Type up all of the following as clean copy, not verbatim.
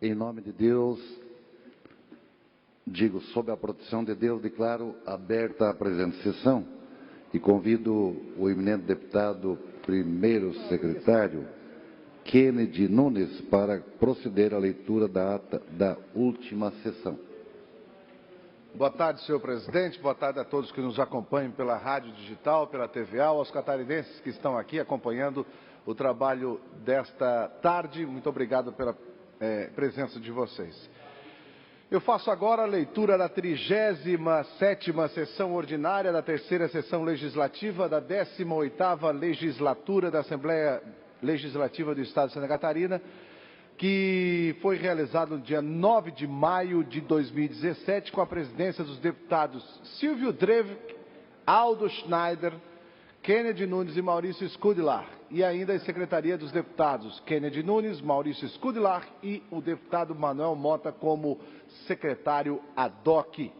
Em nome de Deus, digo, sob a proteção de Deus, declaro aberta a presente sessão e convido o eminente deputado primeiro secretário, Kennedy Nunes, para proceder à leitura da ata da última sessão. Boa tarde, senhor presidente. Boa tarde a todos que nos acompanham pela rádio digital, pela TVA, aos catarinenses que estão aqui acompanhando o trabalho desta tarde. Muito obrigado pela presença de vocês. Eu faço agora a leitura da 37ª sessão ordinária da terceira sessão legislativa da 18ª legislatura da Assembleia Legislativa do Estado de Santa Catarina, que foi realizado no dia 9 de maio de 2017, com a presidência dos deputados Silvio Drevik, Aldo Schneider, Kennedy Nunes e Maurício Scudlar, e ainda a secretaria dos deputados Kennedy Nunes, Maurício Scudlar e o deputado Manuel Mota como secretário ad hoc.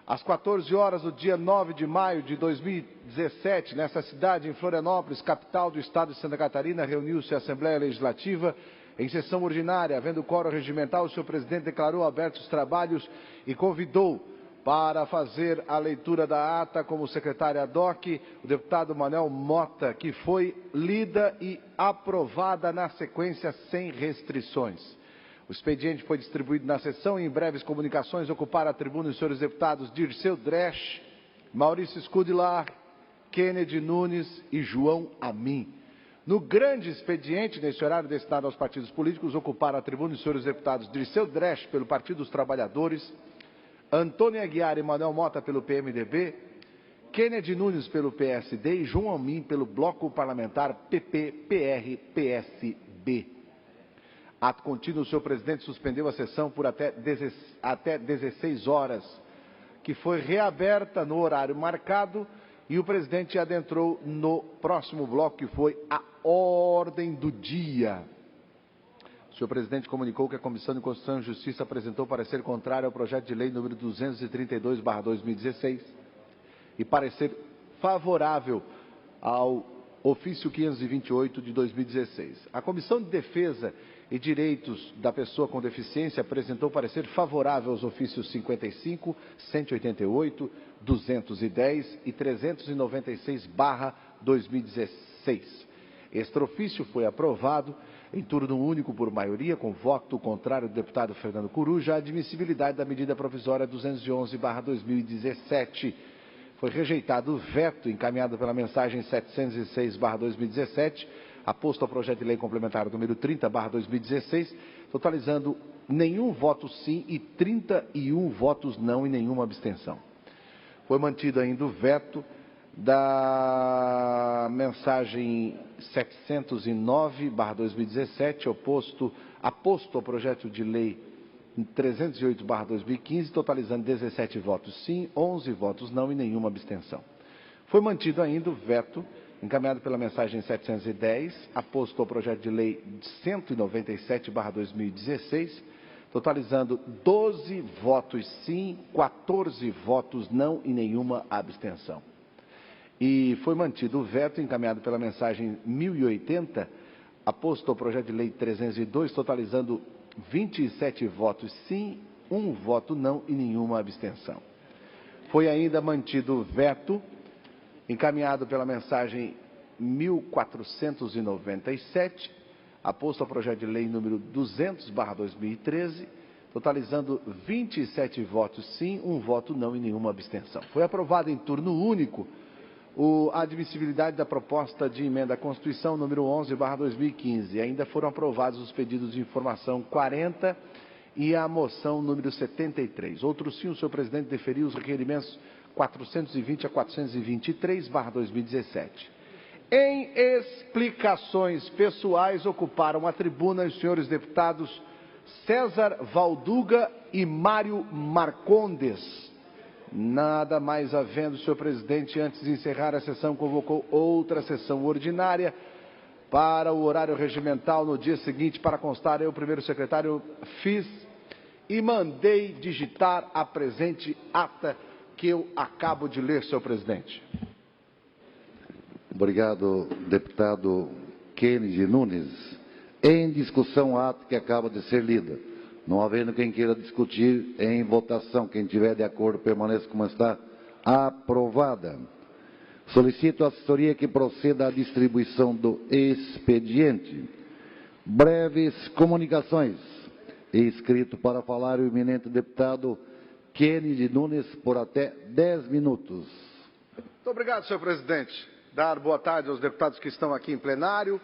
Às 14 horas do dia 9 de maio de 2017, nessa cidade, em Florianópolis, capital do estado de Santa Catarina, reuniu-se a Assembleia Legislativa em sessão ordinária. Havendo quórum regimental, o senhor presidente declarou abertos os trabalhos e convidou para fazer a leitura da ata como secretário ad hoc o deputado Manuel Mota, que foi lida e aprovada na sequência sem restrições. O expediente foi distribuído na sessão e em breves comunicações ocuparam a tribuna os senhores deputados Dirceu Dresch, Maurício Scudlar, Kennedy Nunes e João Amin. No grande expediente, nesse horário destinado aos partidos políticos, ocuparam a tribuna os senhores deputados Dirceu Dresch pelo Partido dos Trabalhadores, Antônio Aguiar e Manuel Mota pelo PMDB, Kennedy Nunes pelo PSD e João Amin pelo Bloco Parlamentar PP-PR-PSB. Ato contínuo, o senhor presidente suspendeu a sessão por até 16 horas, que foi reaberta no horário marcado, e o presidente adentrou no próximo bloco, que foi a ordem do dia. O senhor presidente comunicou que a Comissão de Constituição e Justiça apresentou parecer contrário ao projeto de lei número 232/2016 e parecer favorável ao ofício 528 de 2016. A Comissão de Defesa e Direitos da Pessoa com Deficiência apresentou parecer favorável aos ofícios 55, 188, 210 e 396/2016. Este ofício foi aprovado em turno único por maioria, com voto contrário do deputado Fernando Coruja, a admissibilidade da medida provisória 211/2017. Foi rejeitado o veto encaminhado pela mensagem 706/2017, aposto ao projeto de lei complementar número 30/2016, totalizando nenhum voto sim e 31 votos não e nenhuma abstenção. Foi mantido ainda o veto da mensagem 709/2017, aposto ao projeto de lei 308/2015, totalizando 17 votos sim, 11 votos não e nenhuma abstenção. Foi mantido ainda o veto encaminhado pela mensagem 710, aposto ao projeto de lei 197/2016, totalizando 12 votos sim, 14 votos não e nenhuma abstenção. E foi mantido o veto encaminhado pela mensagem 1080, aposto ao projeto de lei 302, totalizando 27 votos sim, 1 voto não e nenhuma abstenção. Foi ainda mantido o veto encaminhado pela mensagem 1497, aposto ao projeto de lei número 200/2013, totalizando 27 votos sim, 1 voto não e nenhuma abstenção. Foi aprovado em turno único a admissibilidade da proposta de emenda à Constituição número 11/2015. Ainda foram aprovados os pedidos de informação 40 e a moção número 73. Outro sim, o senhor presidente deferiu os requerimentos 420 a 423/2017. Em explicações pessoais, ocuparam a tribuna os senhores deputados César Valduga e Mário Marcondes. Nada mais havendo, senhor presidente, antes de encerrar a sessão, convocou outra sessão ordinária para o horário regimental no dia seguinte. Para constar, eu, primeiro secretário, fiz e mandei digitar a presente ata que eu acabo de ler, senhor presidente. Obrigado, deputado Kennedy Nunes. Em discussão, ato que acaba de ser lida. Não havendo quem queira discutir, em votação, quem tiver de acordo, permaneça como está. Aprovada. Solicito à assessoria que proceda à distribuição do expediente. Breves comunicações. Inscrito para falar o eminente deputado Kennedy Nunes por até 10 minutos. Muito obrigado, senhor presidente. Dar boa tarde aos deputados que estão aqui em plenário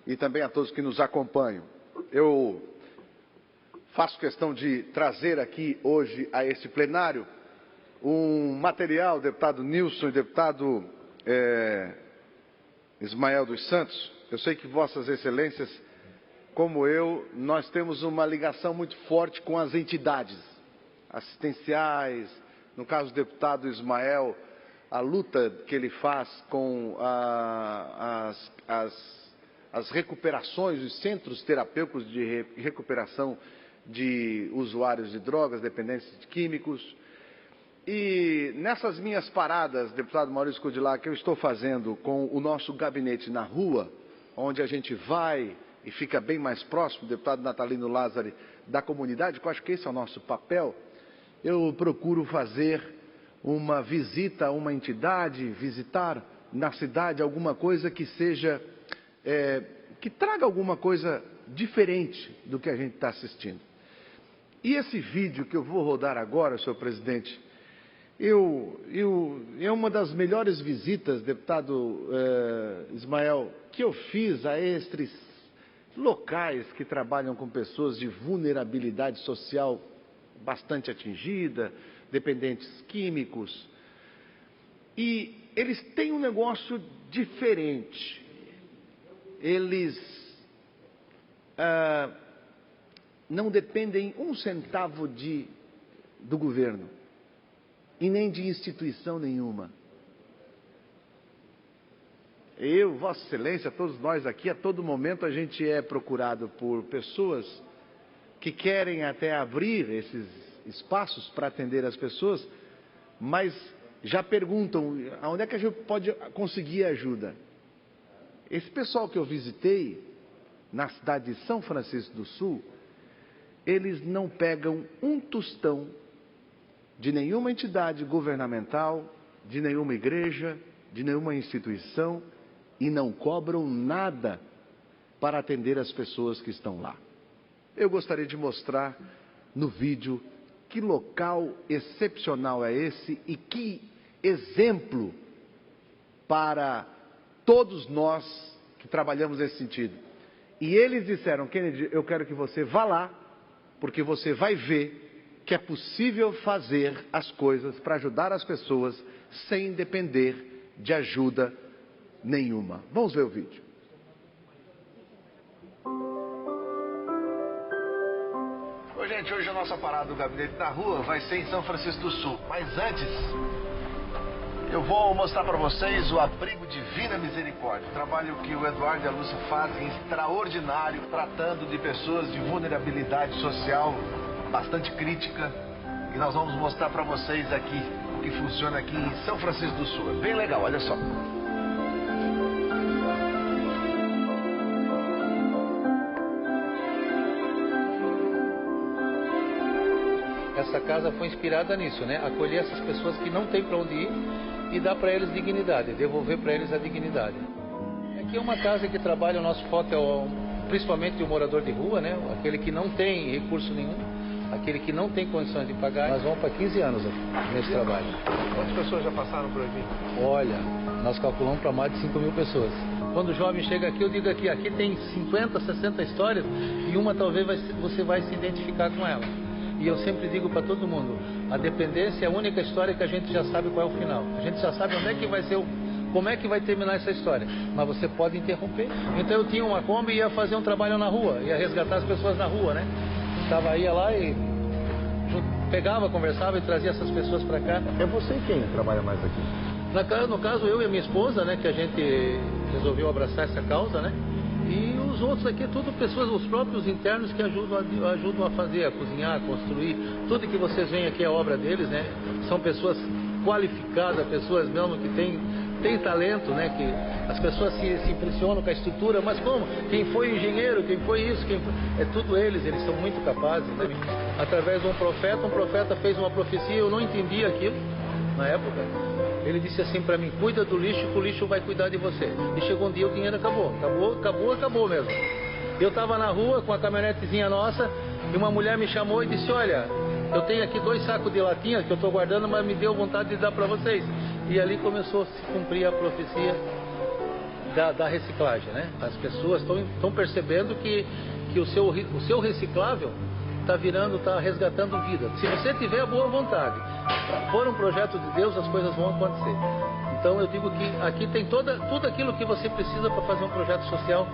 e também a todos que nos acompanham. Eu faço questão de trazer aqui hoje a este plenário um material, deputado Nilson e deputado Ismael dos Santos. Eu sei que vossas excelências, como eu, nós temos uma ligação muito forte com as entidades assistenciais. No caso do deputado Ismael, a luta que ele faz com as recuperações, os centros terapêuticos de recuperação de usuários de drogas, dependentes de químicos. E nessas minhas paradas, deputado Maurício Codilar, que eu estou fazendo com o nosso gabinete na rua, onde a gente vai e fica bem mais próximo, deputado Natalino Lázari, da comunidade, que eu acho que esse é o nosso papel, eu procuro fazer uma visita a uma entidade, visitar na cidade alguma coisa que seja, que traga alguma coisa diferente do que a gente está assistindo. E esse vídeo que eu vou rodar agora, senhor presidente, é uma das melhores visitas, deputado Ismael, que eu fiz a estes locais que trabalham com pessoas de vulnerabilidade social bastante atingida, dependentes químicos. E eles têm um negócio diferente. Eles não dependem um centavo do governo e nem de instituição nenhuma. Eu, Vossa Excelência, todos nós aqui, a todo momento a gente é procurado por pessoas que querem até abrir esses espaços para atender as pessoas, mas já perguntam aonde é que a gente pode conseguir ajuda. Esse pessoal que eu visitei na cidade de São Francisco do Sul, eles não pegam um tostão de nenhuma entidade governamental, de nenhuma igreja, de nenhuma instituição e não cobram nada para atender as pessoas que estão lá. Eu gostaria de mostrar no vídeo que local excepcional é esse e que exemplo para todos nós que trabalhamos nesse sentido. E eles disseram: Kennedy, eu quero que você vá lá, porque você vai ver que é possível fazer as coisas para ajudar as pessoas sem depender de ajuda nenhuma. Vamos ver o vídeo. Oi, gente, hoje a nossa parada do gabinete da rua vai ser em São Francisco do Sul. Mas antes, eu vou mostrar para vocês o Abrigo Divina Misericórdia. O trabalho que o Eduardo e a Lúcia fazem extraordinário, tratando de pessoas de vulnerabilidade social bastante crítica, e nós vamos mostrar para vocês aqui o que funciona aqui em São Francisco do Sul. É bem legal, olha só. Essa casa foi inspirada nisso, né? Acolher essas pessoas que não têm para onde ir e dar para eles dignidade, devolver para eles a dignidade. Aqui é uma casa que trabalha, o nosso foco é principalmente o morador de rua, né? Aquele que não tem recurso nenhum, aquele que não tem condições de pagar. Nós vamos para 15 anos aqui, nesse trabalho. Quantas pessoas já passaram por aqui? Olha, nós calculamos para mais de 5.000 pessoas. Quando o jovem chega aqui, eu digo aqui tem 50, 60 histórias e uma talvez você vai se identificar com ela. E eu sempre digo para todo mundo, a dependência é a única história que a gente já sabe qual é o final. A gente já sabe onde é que vai ser como é que vai terminar essa história, mas você pode interromper. Então eu tinha uma Kombi e ia fazer um trabalho na rua, ia resgatar as pessoas na rua, né? Ia lá e pegava, conversava e trazia essas pessoas para cá. É você quem trabalha mais aqui? No caso, eu e a minha esposa, né, que a gente resolveu abraçar essa causa, né? E os outros aqui, tudo pessoas, os próprios internos que ajudam a fazer, a cozinhar, a construir. Tudo que vocês veem aqui é obra deles, né? São pessoas qualificadas, pessoas mesmo que têm tem talento, né? Que as pessoas se impressionam com a estrutura, mas como? Quem foi o engenheiro, quem foi isso, é tudo eles são muito capazes, né? Através de um profeta fez uma profecia, eu não entendi aquilo na época. Ele disse assim para mim: cuida do lixo, que o lixo vai cuidar de você. E chegou um dia, o dinheiro acabou mesmo. Eu estava na rua com a caminhonetezinha nossa e uma mulher me chamou e disse: olha, eu tenho aqui 2 sacos de latinha que eu estou guardando, mas me deu vontade de dar para vocês. E ali começou a se cumprir a profecia da reciclagem, né? As pessoas estão percebendo que o seu reciclável está resgatando vida. Se você tiver boa vontade, for um projeto de Deus, as coisas vão acontecer. Então eu digo que aqui tem tudo aquilo que você precisa para fazer um projeto social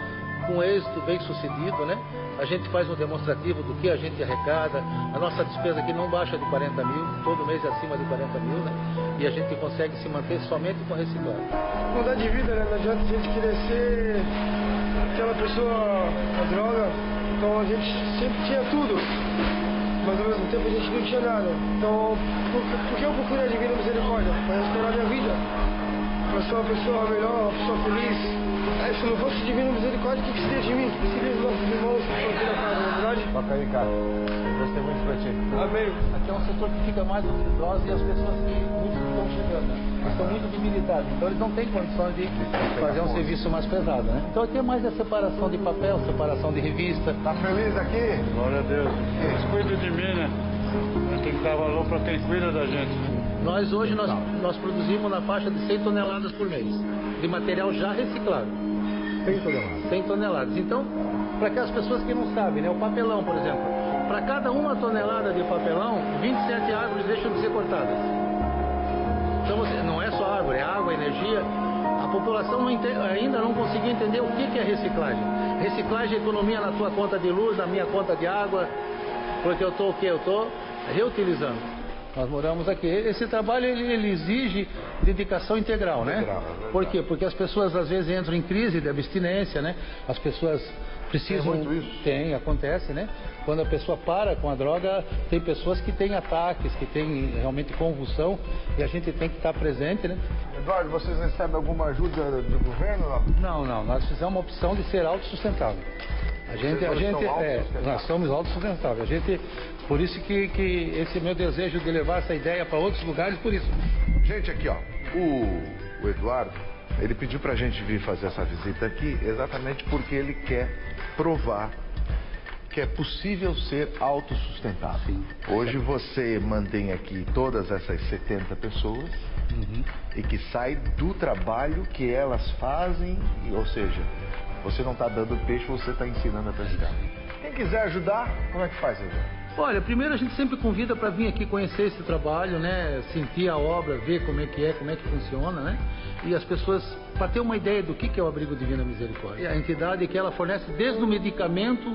com êxito, bem sucedido, né? A gente faz um demonstrativo do que a gente arrecada, a nossa despesa aqui não baixa de 40 mil, todo mês é acima de 40 mil, né? E a gente consegue se manter somente com reciclagem. Mudar de vida, né? Não adianta a gente querer ser aquela pessoa, a droga, então a gente sempre tinha tudo, mas ao mesmo tempo a gente não tinha nada. Então, por que eu procurei a Divina Misericórdia? Para restaurar minha vida, para ser uma pessoa melhor, uma pessoa feliz. Se não fosse Divina Misericórdia, o que seria de mim? O que seria dos nossos irmãos que estão aqui na casa, não é verdade? Toca aí, cara. Gostei muito pra ti. Amém. Aqui é um setor que fica mais dos idosos e as pessoas que estão chegando, né? Estão muito debilitados, então eles não têm condição de fazer um serviço mais pesado, né? Então aqui é mais a separação de papel, separação de revista. Tá feliz aqui? Glória a Deus. Eles cuidam de mim, né? Eu tenho que dar valor para quem cuida da gente. Hoje nós produzimos na faixa de 100 toneladas por mês, de material já reciclado. 100 toneladas. 100 toneladas. Então, para aquelas pessoas que não sabem, né? O papelão, por exemplo. Para cada 1 tonelada de papelão, 27 árvores deixam de ser cortadas. Então, não é só árvore, é água, energia. A população ainda não conseguiu entender o que é reciclagem. Reciclagem é economia na tua conta de luz, na minha conta de água, porque eu estou reutilizando. Nós moramos aqui. Esse trabalho ele exige dedicação integral, né? Por quê? Porque as pessoas às vezes entram em crise de abstinência, né? As pessoas precisam... Tem muito isso? Acontece, né? Quando a pessoa para com a droga, tem pessoas que têm ataques, que têm realmente convulsão, e a gente tem que estar presente, né? Eduardo, vocês recebem alguma ajuda do governo? Não. Nós fizemos uma opção de ser autossustentável. Nós somos autossustentáveis. Por isso que esse meu desejo de levar essa ideia para outros lugares, por isso. Gente, aqui ó, o Eduardo, ele pediu pra gente vir fazer essa visita aqui exatamente porque ele quer provar que é possível ser autossustentável. Sim. Hoje você mantém aqui todas essas 70 pessoas e que sai do trabalho que elas fazem, ou seja, você não está dando peixe, você está ensinando a pescar. Quem quiser ajudar, como é que faz, Eduardo? Olha, primeiro a gente sempre convida para vir aqui conhecer esse trabalho, né? Sentir a obra, ver como é que funciona, né? E as pessoas, para ter uma ideia do que é o Abrigo Divina Misericórdia. A entidade que ela fornece desde o medicamento,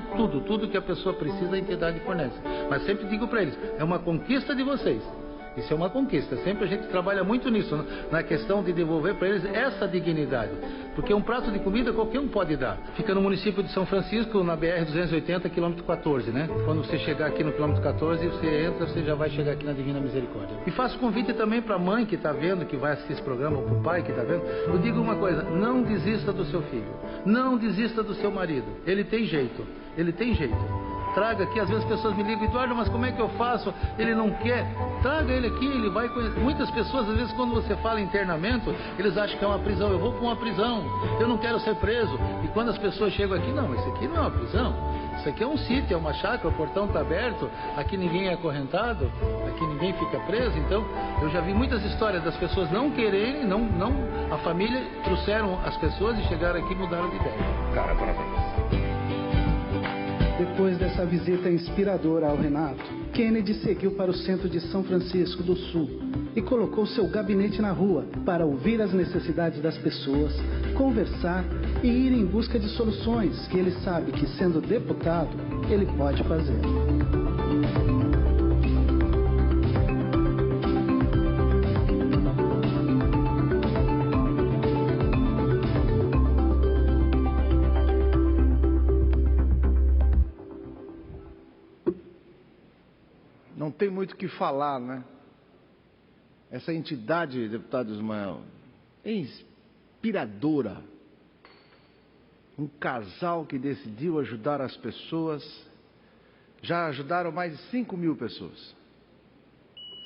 tudo que a pessoa precisa, a entidade fornece. Mas sempre digo para eles, é uma conquista de vocês. Isso é uma conquista. Sempre a gente trabalha muito nisso, na questão de devolver para eles essa dignidade. Porque um prato de comida qualquer um pode dar. Fica no município de São Francisco, na BR-280, quilômetro 14, né? Quando você chegar aqui no quilômetro 14, você entra, você já vai chegar aqui na Divina Misericórdia. E faço convite também para a mãe que está vendo, que vai assistir esse programa, ou para o pai que está vendo. Eu digo uma coisa, não desista do seu filho. Não desista do seu marido. Ele tem jeito. Traga aqui, às vezes as pessoas me ligam, Eduardo, mas como é que eu faço? Ele não quer. Traga ele aqui, ele vai conhecer. Muitas pessoas, às vezes, quando você fala em internamento, eles acham que é uma prisão. Eu vou para uma prisão, eu não quero ser preso. E quando as pessoas chegam aqui, não, isso aqui não é uma prisão. Isso aqui é um sítio, é uma chácara, o portão está aberto, aqui ninguém é acorrentado, aqui ninguém fica preso. Então, eu já vi muitas histórias das pessoas não quererem, a família trouxeram as pessoas e chegaram aqui e mudaram de ideia. Cara, parabéns. Depois dessa visita inspiradora ao Renato, Kennedy seguiu para o centro de São Francisco do Sul e colocou seu gabinete na rua para ouvir as necessidades das pessoas, conversar e ir em busca de soluções que ele sabe que, sendo deputado, ele pode fazer. Não tem muito o que falar, né? Essa entidade, deputado Ismael, inspiradora. Um casal que decidiu ajudar as pessoas. Já ajudaram mais de 5.000 pessoas.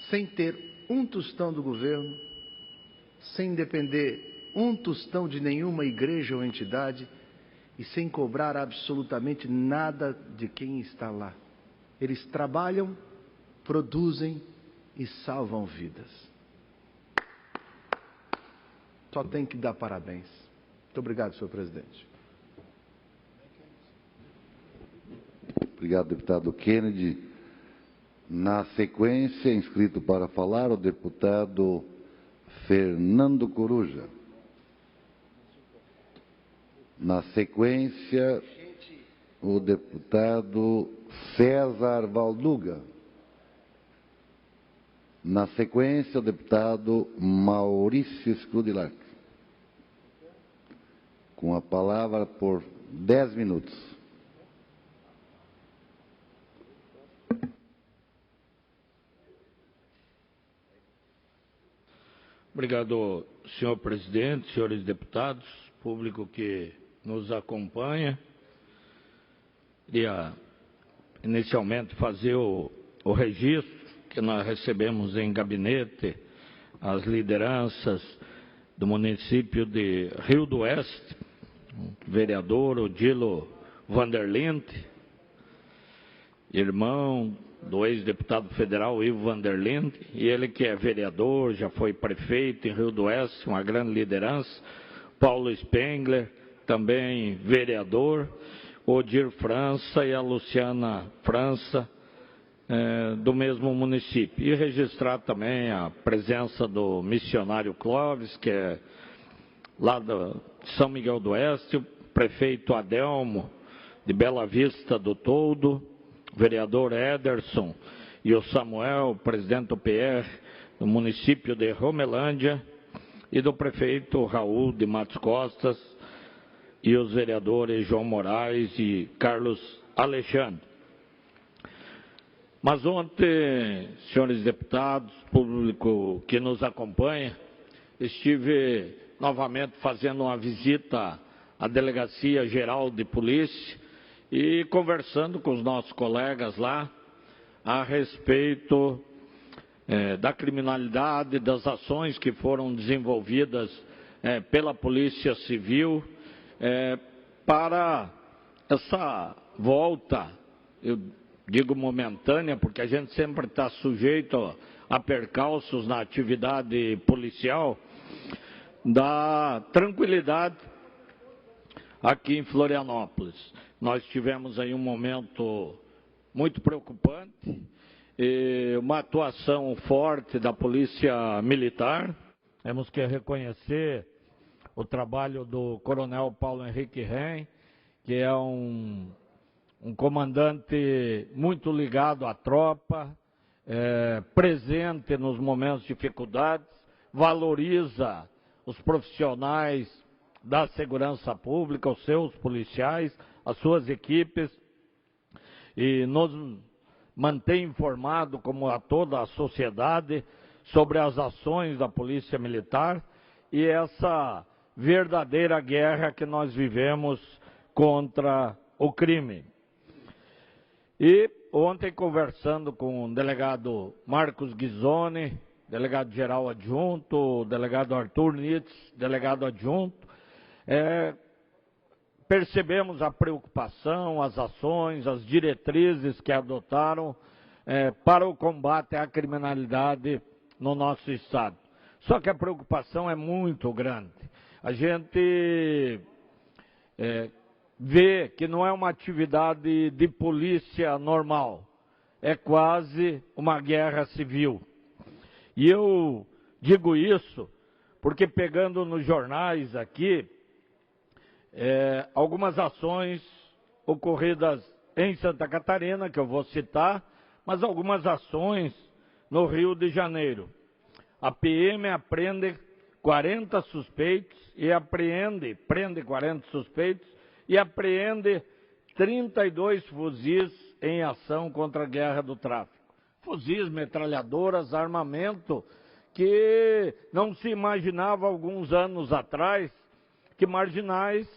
Sem ter um tostão do governo, sem depender um tostão de nenhuma igreja ou entidade e sem cobrar absolutamente nada de quem está lá. Eles trabalham, produzem e salvam vidas. Só tem que dar parabéns. Muito obrigado, senhor presidente. Obrigado, deputado Kennedy. Na sequência, inscrito para falar, o deputado Fernando Coruja. Na sequência, o deputado César Valduga. Na sequência, o deputado Maurício Scrudilac. Com a palavra por 10 minutos. Obrigado, senhor presidente, senhores deputados, público que nos acompanha. Queria inicialmente fazer o registro que nós recebemos em gabinete as lideranças do município de Rio do Oeste, o vereador Odilo Vanderlind, irmão do ex-deputado federal Ivo Vanderlind, e ele que é vereador, já foi prefeito em Rio do Oeste, uma grande liderança, Paulo Spengler, também vereador, Odir França e a Luciana França, do mesmo município. E registrar também a presença do missionário Clóvis, que é lá de São Miguel do Oeste, o prefeito Adelmo, de Bela Vista do Toldo, vereador Ederson e o Samuel, presidente do PR do município de Romelândia, e do prefeito Raul de Matos Costas, e os vereadores João Moraes e Carlos Alexandre. Mas ontem, senhores deputados, público que nos acompanha, estive novamente fazendo uma visita à Delegacia Geral de Polícia e conversando com os nossos colegas lá a respeito da criminalidade, das ações que foram desenvolvidas pela Polícia Civil para essa volta, eu digo momentânea, porque a gente sempre está sujeito a percalços na atividade policial, da tranquilidade aqui em Florianópolis. Nós tivemos aí um momento muito preocupante, uma atuação forte da Polícia Militar. Temos que reconhecer o trabalho do Coronel Paulo Henrique Ren, que é um comandante muito ligado à tropa, presente nos momentos de dificuldades, valoriza os profissionais da segurança pública, os seus policiais, as suas equipes, e nos mantém informado, como a toda a sociedade, sobre as ações da Polícia Militar e essa verdadeira guerra que nós vivemos contra o crime. E ontem, conversando com o delegado Marcos Ghisoni, delegado-geral adjunto, o delegado Arthur Nitz, delegado adjunto, percebemos a preocupação, as ações, as diretrizes que adotaram para o combate à criminalidade no nosso estado. Só que a preocupação é muito grande. A gente vê que não é uma atividade de polícia normal, é quase uma guerra civil. E eu digo isso porque, pegando nos jornais aqui, algumas ações ocorridas em Santa Catarina, que eu vou citar, mas algumas ações no Rio de Janeiro. A PM apreende 40 suspeitos e prende 40 suspeitos e apreende 32 fuzis em ação contra a guerra do tráfico. Fuzis, metralhadoras, armamento que não se imaginava alguns anos atrás que marginais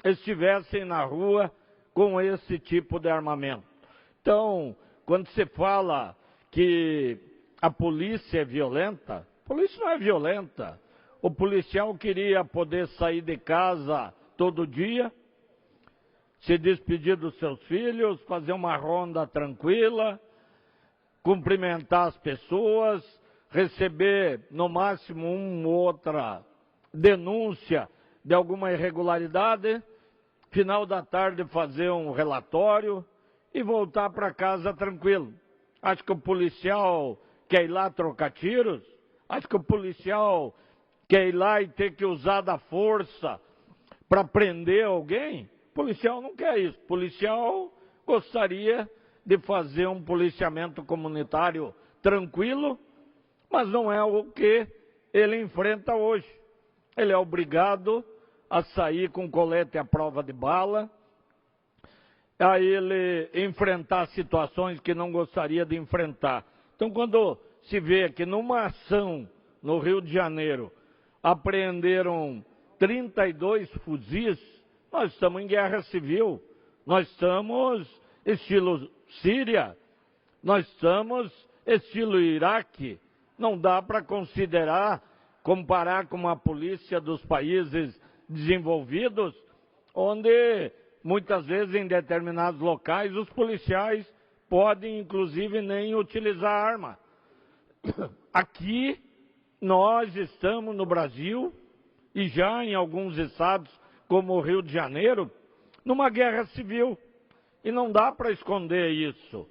estivessem na rua com esse tipo de armamento. Então, quando se fala que a polícia é violenta, a polícia não é violenta. O policial queria poder sair de casa todo dia, se despedir dos seus filhos, fazer uma ronda tranquila, cumprimentar as pessoas, receber no máximo uma ou outra denúncia de alguma irregularidade, final da tarde fazer um relatório e voltar para casa tranquilo. Acho que o policial quer ir lá trocar tiros, acho que o policial quer ir lá e ter que usar da força para prender alguém. O policial não quer isso. O policial gostaria de fazer um policiamento comunitário tranquilo, mas não é o que ele enfrenta hoje. Ele é obrigado a sair com colete à prova de bala, a ele enfrentar situações que não gostaria de enfrentar. Então, quando se vê que numa ação no Rio de Janeiro apreenderam 32 fuzis, nós estamos em guerra civil, nós estamos estilo Síria, nós estamos estilo Iraque. Não dá para considerar, comparar com a polícia dos países desenvolvidos, onde muitas vezes em determinados locais os policiais podem inclusive nem utilizar arma. Aqui nós estamos no Brasil e já em alguns estados como o Rio de Janeiro, numa guerra civil. E não dá para esconder isso.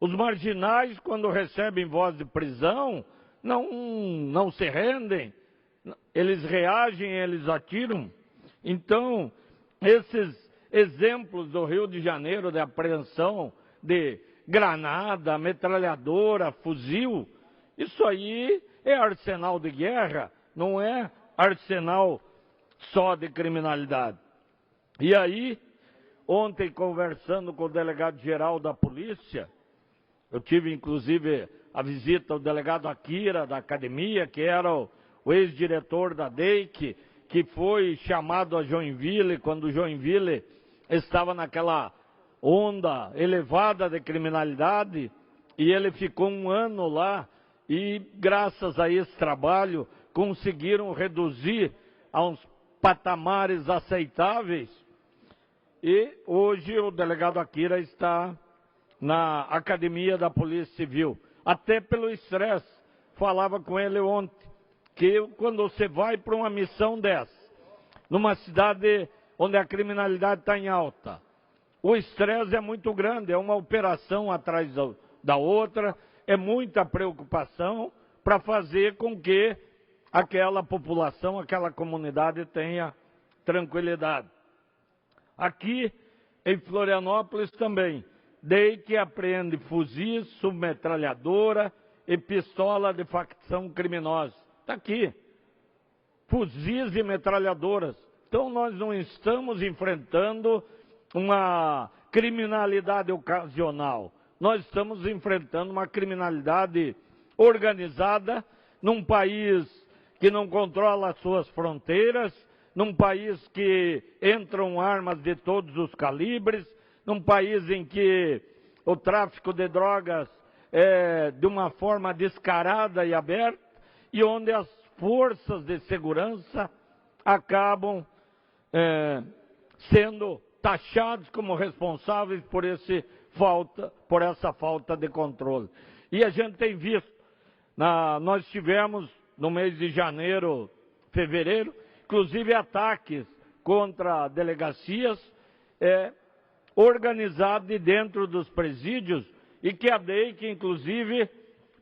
Os marginais, quando recebem voz de prisão, não se rendem, eles reagem, eles atiram. Então, esses exemplos do Rio de Janeiro de apreensão de granada, metralhadora, fuzil, isso aí é arsenal de guerra, não é arsenal só de criminalidade. E aí, ontem conversando com o delegado-geral da polícia, eu tive inclusive a visita ao delegado Akira da academia, que era o ex-diretor da DEIC, que foi chamado a Joinville quando Joinville estava naquela onda elevada de criminalidade, e ele ficou um ano lá e graças a esse trabalho conseguiram reduzir a uns patamares aceitáveis. E hoje o delegado Akira está na academia da Polícia Civil, até pelo estresse. Falava com ele ontem, que quando você vai para uma missão dessa, numa cidade onde a criminalidade está em alta, o estresse é muito grande, é uma operação atrás da outra, é muita preocupação para fazer com que aquela população, aquela comunidade tenha tranquilidade. Aqui em Florianópolis também, DEIC apreende fuzis, submetralhadora e pistola de facção criminosa. Está aqui, fuzis e metralhadoras. Então nós não estamos enfrentando uma criminalidade ocasional. Nós estamos enfrentando uma criminalidade organizada num país que não controla as suas fronteiras, num país que entram armas de todos os calibres, num país em que o tráfico de drogas é de uma forma descarada e aberta, e onde as forças de segurança acabam sendo taxados como responsáveis por essa falta de controle. E a gente tem visto, nós tivemos no mês de janeiro, fevereiro, inclusive ataques contra delegacias organizados de dentro dos presídios, e que a DEIC, inclusive,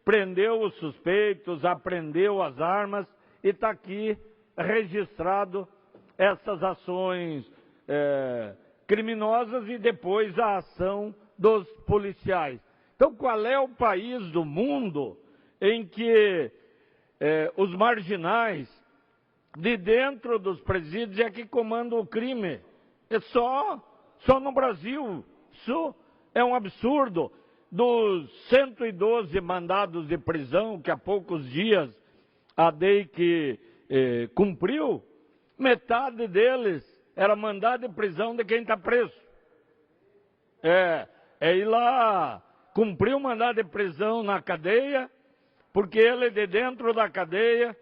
prendeu os suspeitos, apreendeu as armas, e está aqui registrado essas ações criminosas e depois a ação dos policiais. Então, qual é o país do mundo em que os marginais de dentro dos presídios é que comandam o crime? É só no Brasil. Isso é um absurdo. dos 112 mandados de prisão que há poucos dias a DEIC cumpriu, metade deles era mandado de prisão de quem está preso. É ir lá cumprir o mandado de prisão na cadeia, porque ele de dentro da cadeia,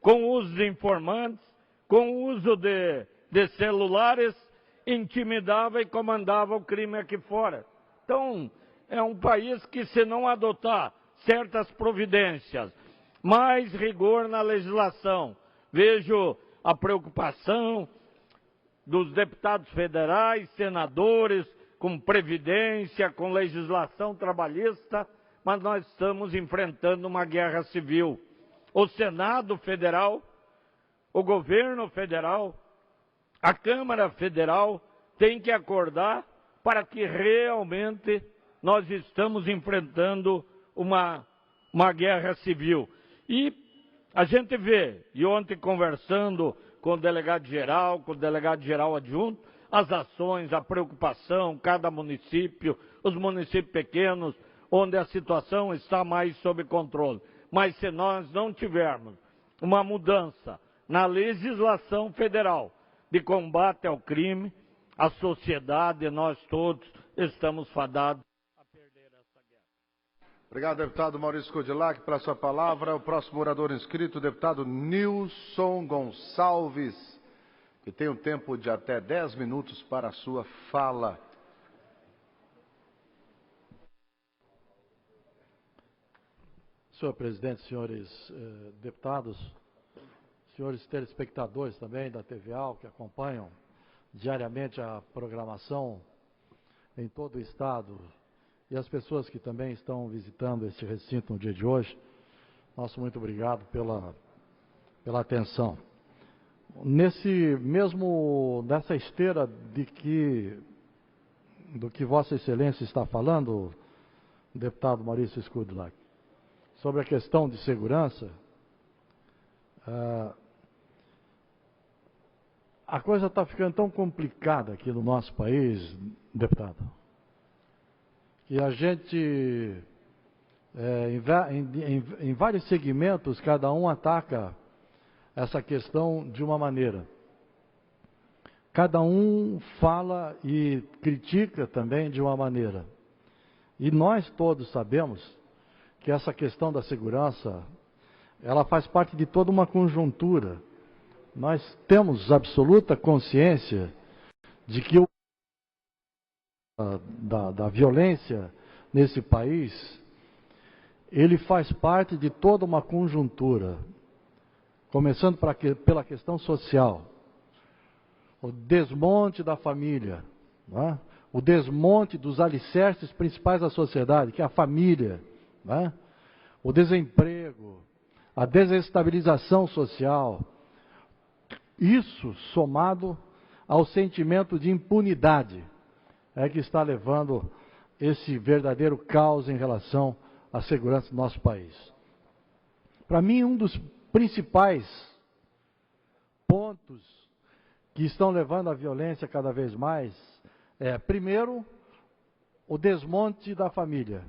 com o uso de informantes, com o uso de celulares, intimidava e comandava o crime aqui fora. Então, é um país que, se não adotar certas providências, mais rigor na legislação, vejo a preocupação dos deputados federais, senadores, com previdência, com legislação trabalhista, mas nós estamos enfrentando uma guerra civil. O Senado Federal, o governo federal, a Câmara Federal tem que acordar para que realmente nós estamos enfrentando uma guerra civil. E a gente vê, e ontem conversando com o delegado-geral, com o delegado-geral adjunto, as ações, a preocupação, cada município, os municípios pequenos, onde a situação está mais sob controle. Mas se nós não tivermos uma mudança na legislação federal de combate ao crime, a sociedade, nós todos, estamos fadados a perder essa guerra. Obrigado, deputado Maurício Codilac, pela sua palavra. O próximo orador inscrito, o deputado Nilson Gonçalves, que tem um tempo de até 10 minutos para a sua fala. Senhor presidente, senhores deputados, senhores telespectadores também da TVAL, que acompanham diariamente a programação em todo o estado, e as pessoas que também estão visitando este recinto no dia de hoje, nosso muito obrigado pela atenção. Nessa esteira do que Vossa Excelência está falando, deputado Maurício Codilac, sobre a questão de segurança, a coisa está ficando tão complicada aqui no nosso país, deputado, que a gente, em vários segmentos, cada um ataca essa questão de uma maneira. Cada um fala e critica também de uma maneira. E nós todos sabemos que essa questão da segurança, ela faz parte de toda uma conjuntura. Nós temos absoluta consciência de que da violência nesse país, ele faz parte de toda uma conjuntura, começando pela questão social, o desmonte da família, não é? O desmonte dos alicerces principais da sociedade, que é a família, não é? O desemprego, a desestabilização social, isso somado ao sentimento de impunidade, é que está levando esse verdadeiro caos em relação à segurança do nosso país. Para mim, um dos principais pontos que estão levando à violência cada vez mais é, primeiro, o desmonte da família.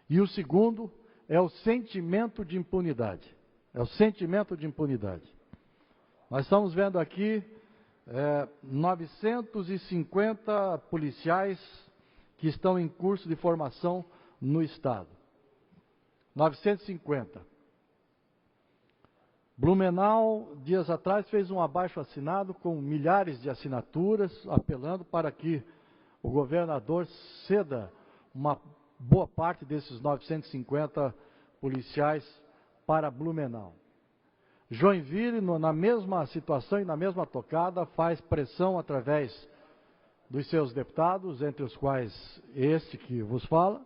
E o segundo é o sentimento de impunidade. É o sentimento de impunidade. Nós estamos vendo aqui 950 policiais que estão em curso de formação no Estado. 950. Blumenau, dias atrás, fez um abaixo-assinado com milhares de assinaturas, apelando para que o governador ceda uma boa parte desses 950 policiais para Blumenau. Joinville, na mesma situação e na mesma tocada, faz pressão através dos seus deputados, entre os quais este que vos fala,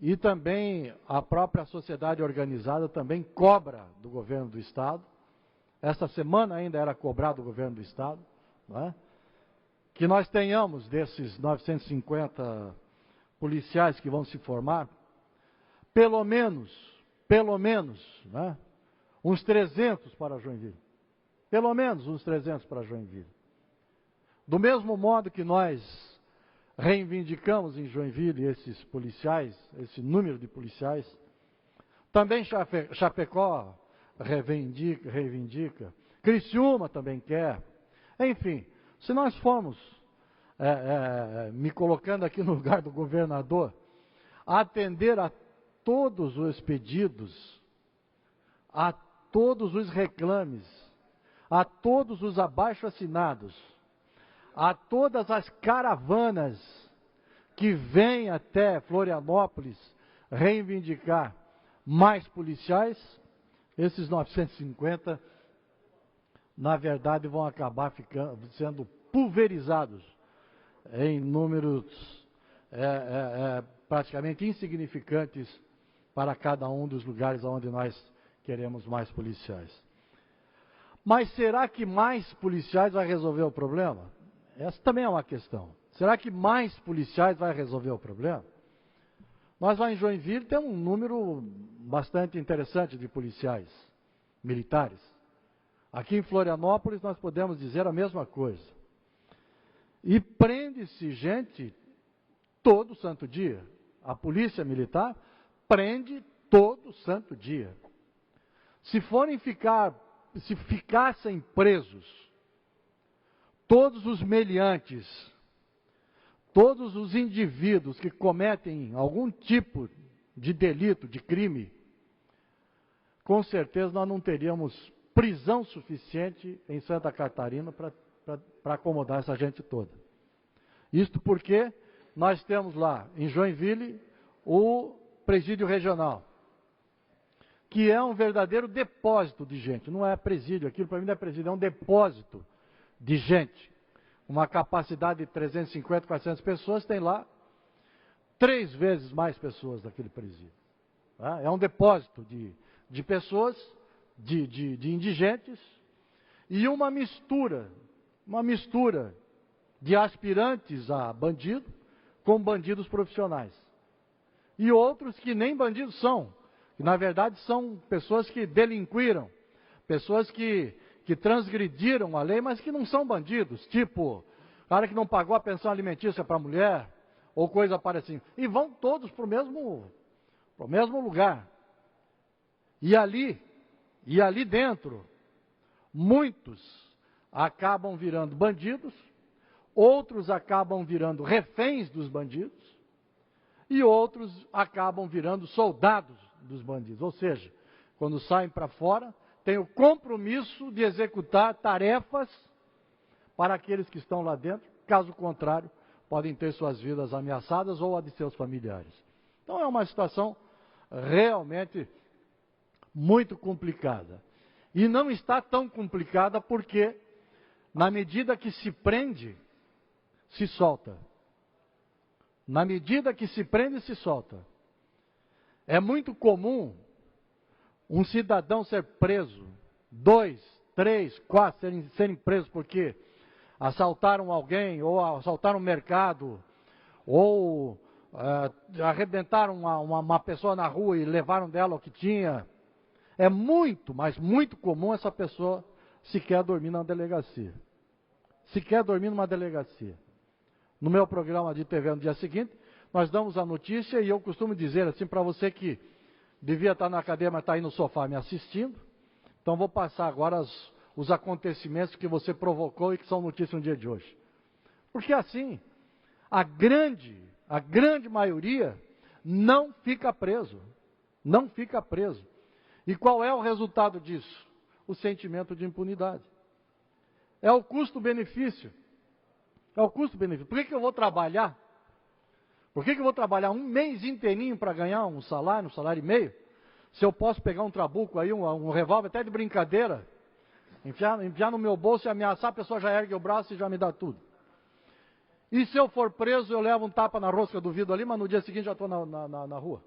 e também a própria sociedade organizada também cobra do governo do Estado. Esta semana ainda era cobrado do governo do Estado, não é? Que nós tenhamos desses 950 policiais que vão se formar, pelo menos, não é? Uns 300 para Joinville. Pelo menos uns 300 para Joinville. Do mesmo modo que nós reivindicamos em Joinville esses policiais, esse número de policiais. Também Chapecó reivindica. Criciúma também quer. Enfim, se nós formos, me colocando aqui no lugar do governador, atender a todos os pedidos, a todos os reclames, a todos os abaixo-assinados, a todas as caravanas que vêm até Florianópolis reivindicar mais policiais, esses 950, na verdade, vão acabar sendo pulverizados em números praticamente insignificantes para cada um dos lugares onde nós queremos mais policiais. Mas será que mais policiais vai resolver o problema? Essa também é uma questão. Será que mais policiais vai resolver o problema? Nós lá em Joinville temos um número bastante interessante de policiais militares. Aqui em Florianópolis nós podemos dizer a mesma coisa. E prende-se gente todo santo dia. A polícia militar prende todo santo dia. Se ficassem presos todos os meliantes, todos os indivíduos que cometem algum tipo de delito, de crime, com certeza nós não teríamos prisão suficiente em Santa Catarina para acomodar essa gente toda. Isto porque nós temos lá em Joinville o presídio regional, que é um verdadeiro depósito de gente. Não é presídio, aquilo para mim não é presídio, é um depósito de gente. Uma capacidade de 350, 400 pessoas, tem lá 3 vezes mais pessoas daquele presídio. Tá? É um depósito de pessoas, de indigentes, e uma mistura de aspirantes a bandido com bandidos profissionais. E outros que nem bandidos são, que na verdade são pessoas que delinquiram, pessoas que transgrediram a lei, mas que não são bandidos, tipo, cara que não pagou a pensão alimentícia para a mulher, ou coisa parecida. E vão todos para o mesmo lugar. E ali dentro, muitos acabam virando bandidos, outros acabam virando reféns dos bandidos, e outros acabam virando soldados dos bandidos. Ou seja, quando saem para fora, têm o compromisso de executar tarefas para aqueles que estão lá dentro, caso contrário, podem ter suas vidas ameaçadas ou a de seus familiares. Então é uma situação realmente muito complicada. E não está tão complicada porque, na medida que se prende, se solta. Na medida que se prende, se solta. É muito comum um cidadão ser preso, 2, 3, 4 serem presos porque assaltaram alguém, ou assaltaram um mercado, ou arrebentaram uma pessoa na rua e levaram dela o que tinha. É muito, mas muito comum essa pessoa sequer dormir na delegacia. Sequer dormir numa delegacia. No meu programa de TV no dia seguinte, nós damos a notícia e eu costumo dizer assim para você que devia estar na cadeia, mas está aí no sofá me assistindo. Então vou passar agora os acontecimentos que você provocou e que são notícia no dia de hoje. Porque assim, a grande maioria não fica preso. Não fica preso. E qual é o resultado disso? O sentimento de impunidade. É o custo-benefício. É o custo-benefício. Por que eu vou trabalhar? Por que eu vou trabalhar um mês inteirinho para ganhar um salário e meio? Se eu posso pegar um trabuco aí, um revólver até de brincadeira, enfiar no meu bolso e ameaçar, a pessoa já ergue o braço e já me dá tudo. E se eu for preso, eu levo um tapa na rosca do vidro ali, mas no dia seguinte já estou na rua.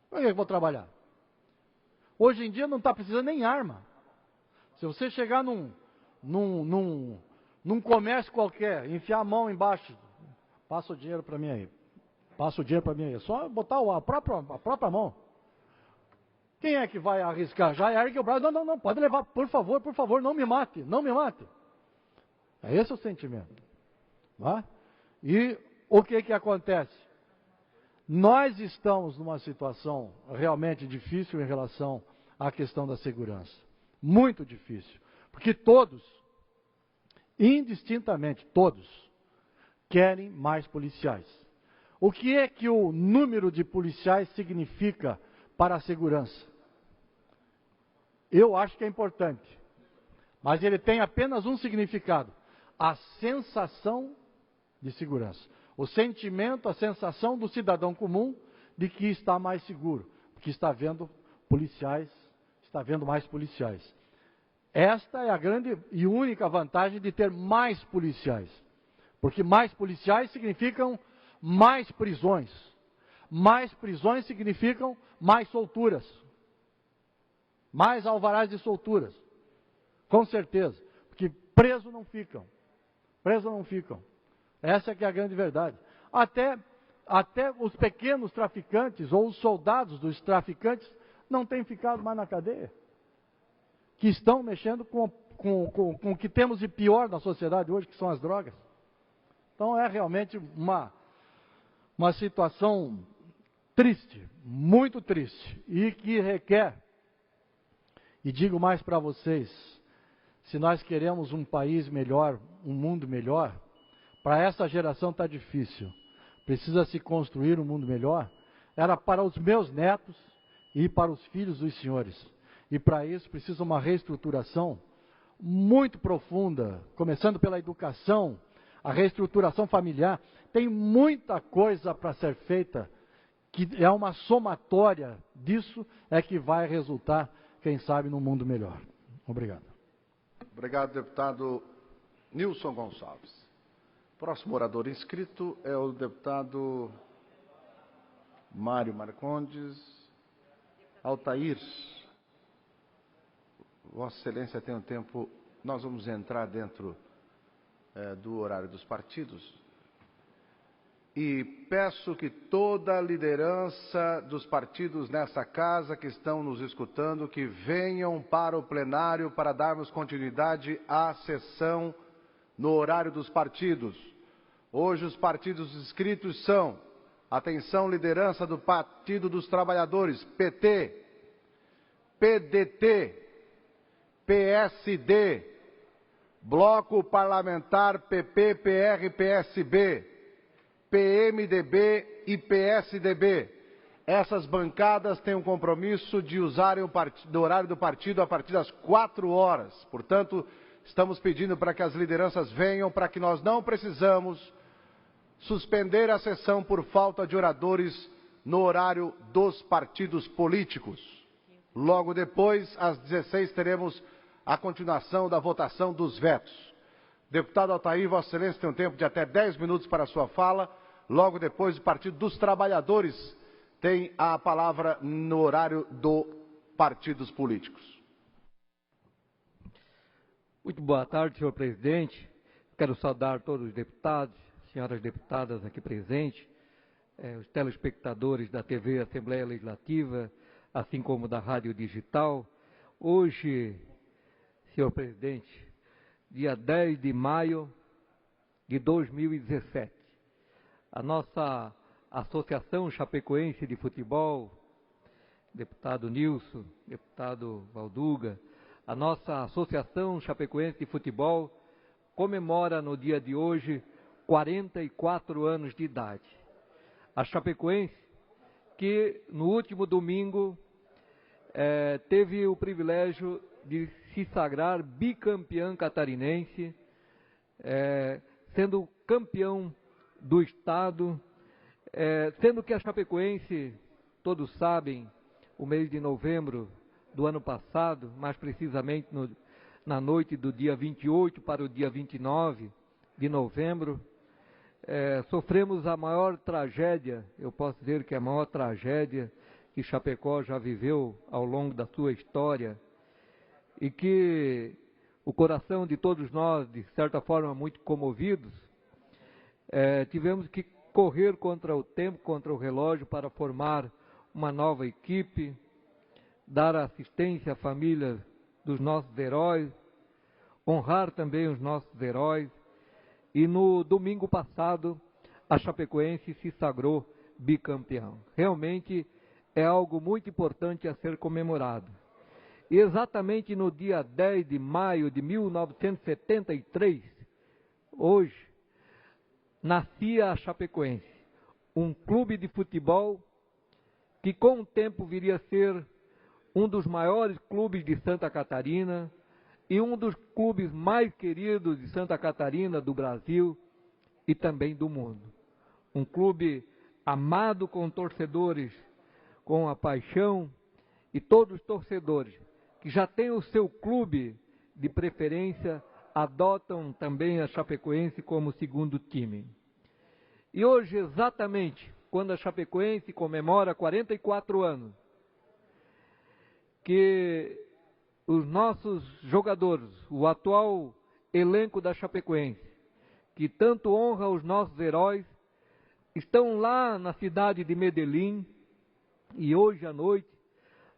Por que eu vou trabalhar? Hoje em dia não está precisando nem arma. Se você chegar num comércio qualquer, enfiar a mão embaixo, passa o dinheiro para mim aí. Passa o dinheiro para mim aí. É só botar a própria mão. Quem é que vai arriscar? Já ergue o braço. Não, pode levar. Por favor, não me mate. Não me mate. É esse o sentimento. Tá? E o que acontece? Nós estamos numa situação realmente difícil em relação à questão da segurança. Muito difícil. Porque todos, indistintamente, todos, querem mais policiais. O que é que o número de policiais significa para a segurança? Eu acho que é importante, mas ele tem apenas um significado: a sensação de segurança. O sentimento, a sensação do cidadão comum de que está mais seguro, porque está vendo policiais, está vendo mais policiais. Esta é a grande e única vantagem de ter mais policiais, porque mais policiais significam mais prisões. Mais prisões significam mais solturas. Mais alvarás de solturas. Com certeza. Porque presos não ficam. Presos não ficam. Essa é que é a grande verdade. Até os pequenos traficantes ou os soldados dos traficantes não têm ficado mais na cadeia. Que estão mexendo com o que temos de pior na sociedade hoje, que são as drogas. Então é realmente uma situação triste, muito triste, e que requer, e digo mais para vocês, se nós queremos um país melhor, um mundo melhor, para essa geração está difícil. Precisa se construir um mundo melhor. Era para os meus netos e para os filhos dos senhores. E para isso precisa uma reestruturação muito profunda, começando pela educação, a reestruturação familiar. Tem muita coisa para ser feita, que é uma somatória disso, é que vai resultar, quem sabe, num mundo melhor. Obrigado. Obrigado, deputado Nilson Gonçalves. Próximo orador inscrito é o deputado Mário Marcondes Altair. Vossa Excelência tem um tempo, nós vamos entrar dentro do horário dos partidos. E peço que toda a liderança dos partidos nessa casa que estão nos escutando, que venham para o plenário para darmos continuidade à sessão no horário dos partidos. Hoje os partidos inscritos são, atenção, liderança do Partido dos Trabalhadores, PT, PDT, PSD, Bloco Parlamentar PP, PR, PSB, PMDB e PSDB. Essas bancadas têm um compromisso de usarem o horário do partido a partir das 4 horas. Portanto, estamos pedindo para que as lideranças venham, para que nós não precisamos suspender a sessão por falta de oradores no horário dos partidos políticos. Logo depois, às 16, teremos a continuação da votação dos vetos. Deputado Altair, Vossa Excelência tem um tempo de até 10 minutos para a sua fala. Logo depois, o Partido dos Trabalhadores tem a palavra no horário dos partidos políticos. Muito boa tarde, senhor presidente. Quero saudar todos os deputados, senhoras deputadas aqui presentes, os telespectadores da TV Assembleia Legislativa, assim como da Rádio Digital. Hoje, senhor presidente, dia 10 de maio de 2017, a nossa Associação Chapecoense de Futebol, deputado Nilson, deputado Valduga, a nossa Associação Chapecoense de Futebol comemora no dia de hoje 44 anos de idade. A Chapecoense, que no último domingo teve o privilégio de se sagrar bicampeã catarinense, sendo campeão do Estado, sendo que a Chapecoense, todos sabem, o mês de novembro do ano passado, mais precisamente na noite do dia 28 para o dia 29 de novembro, sofremos a maior tragédia, eu posso dizer que é a maior tragédia que Chapecó já viveu ao longo da sua história, e que o coração de todos nós, de certa forma muito comovidos, tivemos que correr contra o tempo, contra o relógio, para formar uma nova equipe, dar assistência à família dos nossos heróis, honrar também os nossos heróis. E no domingo passado, a Chapecoense se sagrou bicampeão. Realmente é algo muito importante a ser comemorado. E exatamente no dia 10 de maio de 1973, hoje, nascia a Chapecoense, um clube de futebol que com o tempo viria a ser um dos maiores clubes de Santa Catarina e um dos clubes mais queridos de Santa Catarina, do Brasil e também do mundo. Um clube amado com torcedores, com a paixão, e todos os torcedores que já têm o seu clube de preferência adotam também a Chapecoense como segundo time. E hoje, exatamente, quando a Chapecoense comemora 44 anos, que os nossos jogadores, o atual elenco da Chapecoense, que tanto honra os nossos heróis, estão lá na cidade de Medellín, e hoje à noite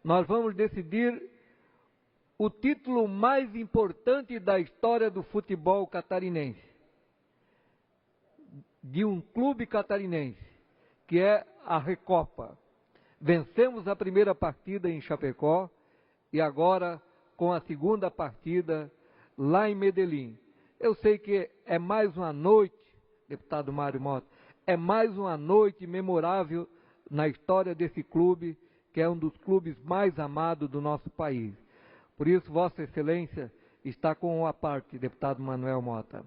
nós vamos decidir o título mais importante da história do futebol catarinense, de um clube catarinense, que é a Recopa. Vencemos a primeira partida em Chapecó e agora com a segunda partida lá em Medellín. Eu sei que é mais uma noite, deputado Mário Mota, é mais uma noite memorável na história desse clube, que é um dos clubes mais amados do nosso país. Por isso, Vossa Excelência está com a parte, deputado Manuel Mota.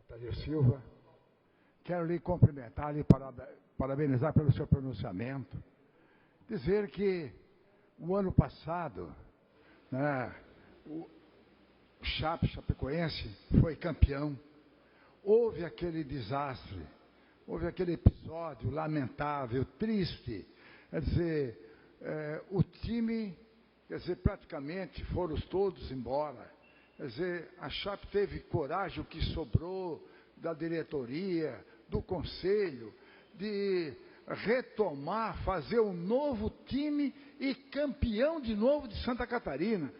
Tadeu Silva, quero lhe cumprimentar e parabenizar pelo seu pronunciamento. Dizer que o ano passado, né, o Chapecoense foi campeão. Houve aquele desastre, houve aquele episódio lamentável, triste. Quer dizer, o time, quer dizer, praticamente foram todos embora. Quer dizer, a Chape teve coragem, o que sobrou da diretoria, do conselho, de retomar, fazer um novo time e campeão de novo de Santa Catarina.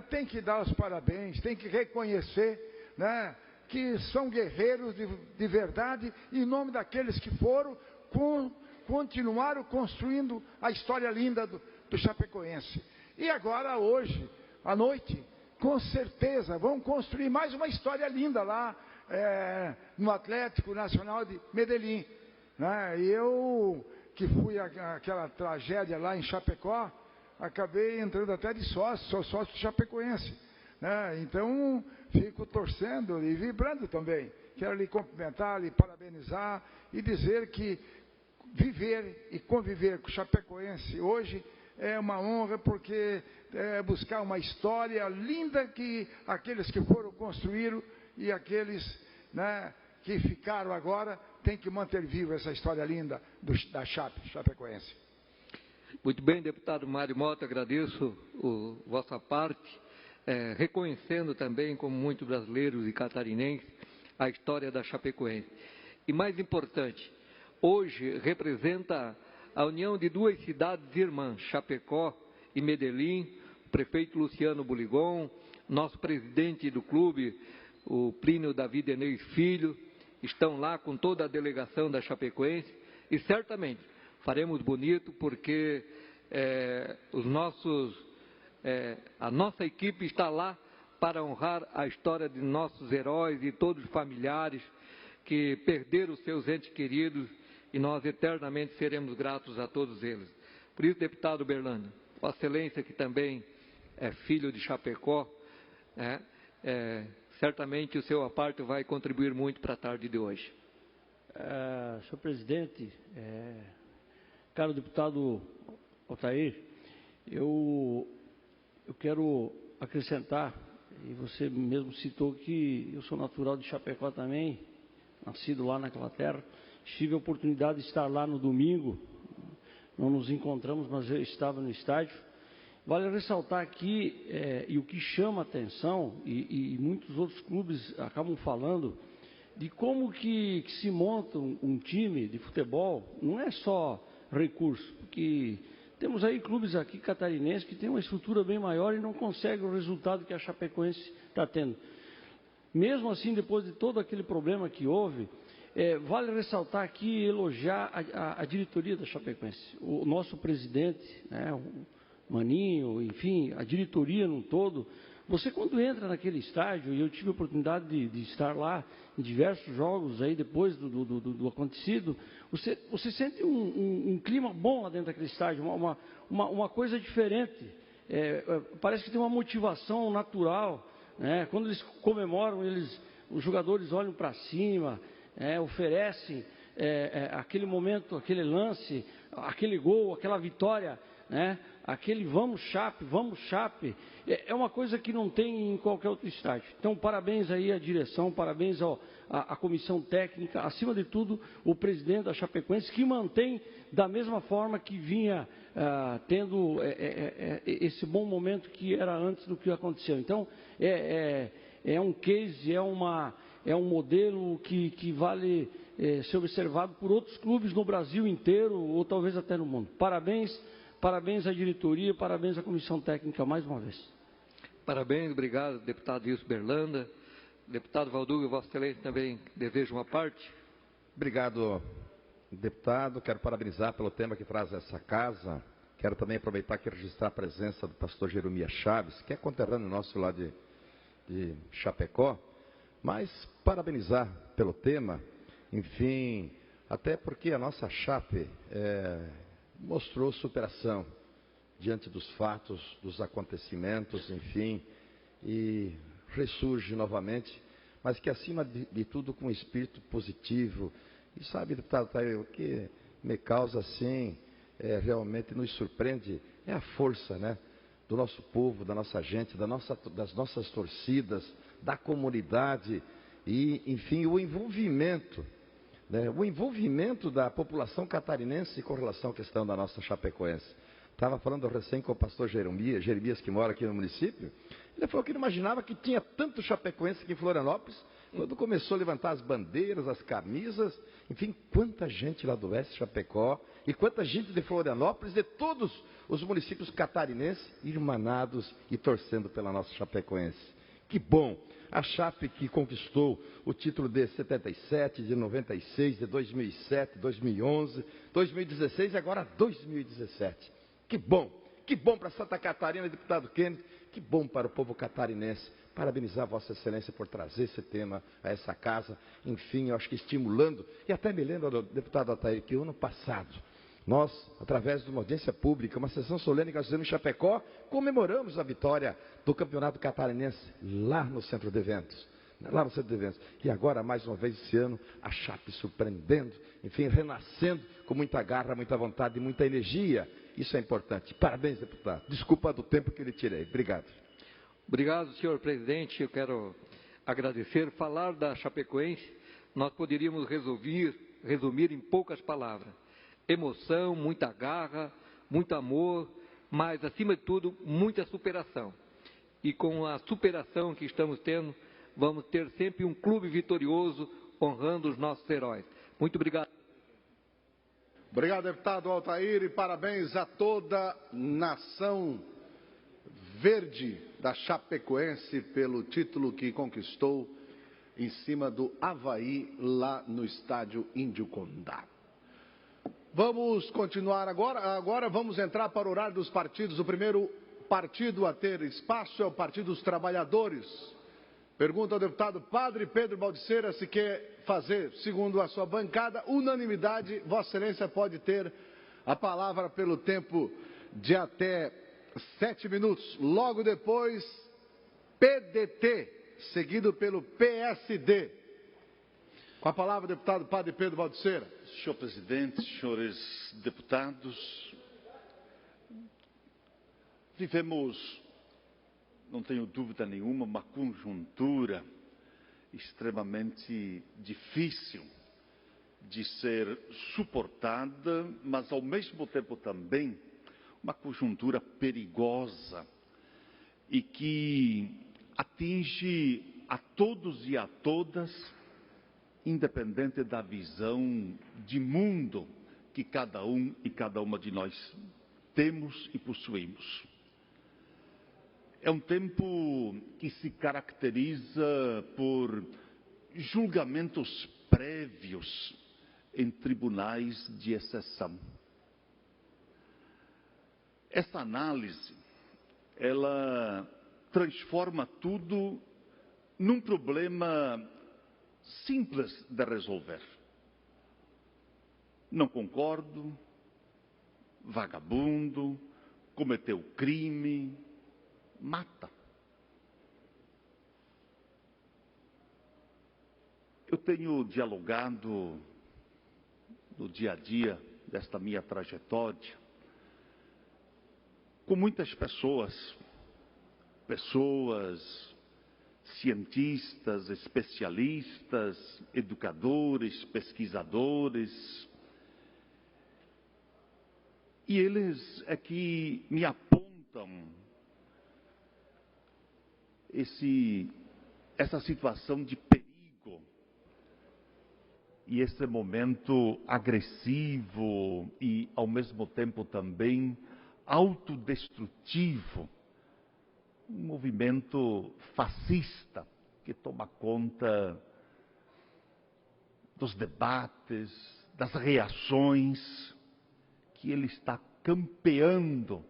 Tem que dar os parabéns, tem que reconhecer, né, que são guerreiros de verdade, em nome daqueles que foram, continuaram construindo a história linda do Chapecoense. E agora, hoje, à noite, com certeza, vão construir mais uma história linda lá no Atlético Nacional de Medellín. Né? E eu, que fui àquela tragédia lá em Chapecó, acabei entrando até de sócio, sou sócio do Chapecoense. Né? Então, fico torcendo e vibrando também. Quero lhe cumprimentar, lhe parabenizar e dizer que viver e conviver com o Chapecoense hoje é uma honra, porque é buscar uma história linda que aqueles que foram construíram e aqueles, né, que ficaram agora têm que manter viva essa história linda da Chapecoense. Muito bem, deputado Mário Mota, agradeço vossa parte, reconhecendo também, como muitos brasileiros e catarinenses, a história da Chapecoense. E mais importante, hoje representa a união de duas cidades irmãs, Chapecó e Medellín, o prefeito Luciano Buligon, nosso presidente do clube, o Plínio David Enes Filho, estão lá com toda a delegação da Chapecoense e certamente faremos bonito, porque a nossa equipe está lá para honrar a história de nossos heróis e todos os familiares que perderam os seus entes queridos, e nós eternamente seremos gratos a todos eles. Por isso, deputado Berlândia, Vossa Excelência, que também é filho de Chapecó, certamente o seu aparte vai contribuir muito para a tarde de hoje. Senhor presidente, caro deputado Altair, eu quero acrescentar, e você mesmo citou que eu sou natural de Chapecó também, nascido lá naquela terra. Tive a oportunidade de estar lá no domingo, não nos encontramos, mas eu estava no estádio. Vale ressaltar aqui, e o que chama a atenção, e muitos outros clubes acabam falando, de como que se monta um time de futebol. Não é só recurso, porque temos aí clubes aqui catarinenses que têm uma estrutura bem maior e não conseguem o resultado que a Chapecoense está tendo. mesmo assim, depois de todo aquele problema que houve, vale ressaltar aqui e elogiar a diretoria da Chapecoense. O nosso presidente, né, o Maninho, enfim, a diretoria num todo. Você, quando entra naquele estádio, e eu tive a oportunidade de estar lá em diversos jogos aí depois do acontecido, você sente um clima bom lá dentro daquele estádio, uma coisa diferente. Parece que tem uma motivação natural, né? Quando eles comemoram, os jogadores olham para cima, oferecem aquele momento, aquele lance, aquele gol, aquela vitória, né? Aquele vamos Chape, é uma coisa que não tem em qualquer outro estádio. Então, parabéns aí à direção, parabéns à comissão técnica, acima de tudo, o presidente da Chapecoense, que mantém da mesma forma que vinha tendo esse bom momento que era antes do que aconteceu. Então, é um case, é um modelo que vale ser observado por outros clubes no Brasil inteiro, ou talvez até no mundo. Parabéns à diretoria, parabéns à comissão técnica mais uma vez. Parabéns, obrigado, deputado Wilson Berlanda. Deputado Valduga, Vossa Excelência também deseja uma parte. Obrigado, deputado. Quero parabenizar pelo tema que traz essa casa. Quero também aproveitar aqui e registrar a presença do pastor Jeremias Chaves, que é conterrâneo nosso lá de Chapecó. Mas parabenizar pelo tema, enfim, até porque a nossa Chape mostrou superação diante dos fatos, dos acontecimentos, enfim, e ressurge novamente, mas que acima de tudo com um espírito positivo. E sabe, deputado, o que me causa assim, realmente nos surpreende, é a força, né, do nosso povo, da nossa gente, das nossas torcidas, da comunidade e, enfim, o envolvimento da população catarinense com relação à questão da nossa Chapecoense. Estava falando recém com o pastor Jeremias, que mora aqui no município. Ele falou que não imaginava que tinha tanto chapecoense aqui em Florianópolis. Quando começou a levantar as bandeiras, as camisas, enfim, quanta gente lá do Oeste Chapecó e quanta gente de Florianópolis, de todos os municípios catarinenses, irmanados e torcendo pela nossa Chapecoense. Que bom! A Chape que conquistou o título de 77, de 96, de 2007, 2011, 2016 e agora 2017. Que bom para Santa Catarina, deputado Kennedy, que bom para o povo catarinense. Parabenizar Vossa Excelência por trazer esse tema a essa casa, enfim, eu acho que estimulando, e até me lembro, deputado Altair, que ano passado, nós, através de uma audiência pública, uma sessão solene que nós fizemos em Chapecó, comemoramos a vitória do Campeonato Catarinense lá no Centro de Eventos. E agora, mais uma vez esse ano, a Chape surpreendendo, enfim, renascendo com muita garra, muita vontade e muita energia. Isso é importante. Parabéns, deputado. Desculpa do tempo que lhe tirei. Obrigado. Obrigado, senhor presidente. Eu quero agradecer. Falar da Chapecoense, nós poderíamos resumir em poucas palavras. Emoção, muita garra, muito amor, mas, acima de tudo, muita superação. E com a superação que estamos tendo, vamos ter sempre um clube vitorioso, honrando os nossos heróis. Muito obrigado. Obrigado, deputado Altair, e parabéns a toda a nação verde da Chapecoense pelo título que conquistou em cima do Avaí, lá no estádio Índio Condá. Vamos continuar agora. Agora vamos entrar para o horário dos partidos. O primeiro partido a ter espaço é o Partido dos Trabalhadores. Pergunta ao deputado Padre Pedro Baldiceira se quer fazer, segundo a sua bancada, unanimidade. Vossa Excelência pode ter a palavra pelo tempo de até 7 minutos. Logo depois, PDT, seguido pelo PSD. Com a palavra, deputado Padre Pedro Baldiceira. Senhor presidente, senhores deputados, vivemos, não tenho dúvida nenhuma, uma conjuntura extremamente difícil de ser suportada, mas ao mesmo tempo também uma conjuntura perigosa e que atinge a todos e a todas, independente da visão de mundo que cada um e cada uma de nós temos e possuímos. é um tempo que se caracteriza por julgamentos prévios em tribunais de exceção. Essa análise, ela transforma tudo num problema simples de resolver. Não concordo, vagabundo, cometeu crime, mata. Eu tenho dialogado no dia a dia desta minha trajetória com muitas pessoas, cientistas, especialistas, educadores, pesquisadores, e eles é que me apontam essa situação de perigo e esse momento agressivo e, ao mesmo tempo, também autodestrutivo, um movimento fascista que toma conta dos debates, das reações, que ele está campeando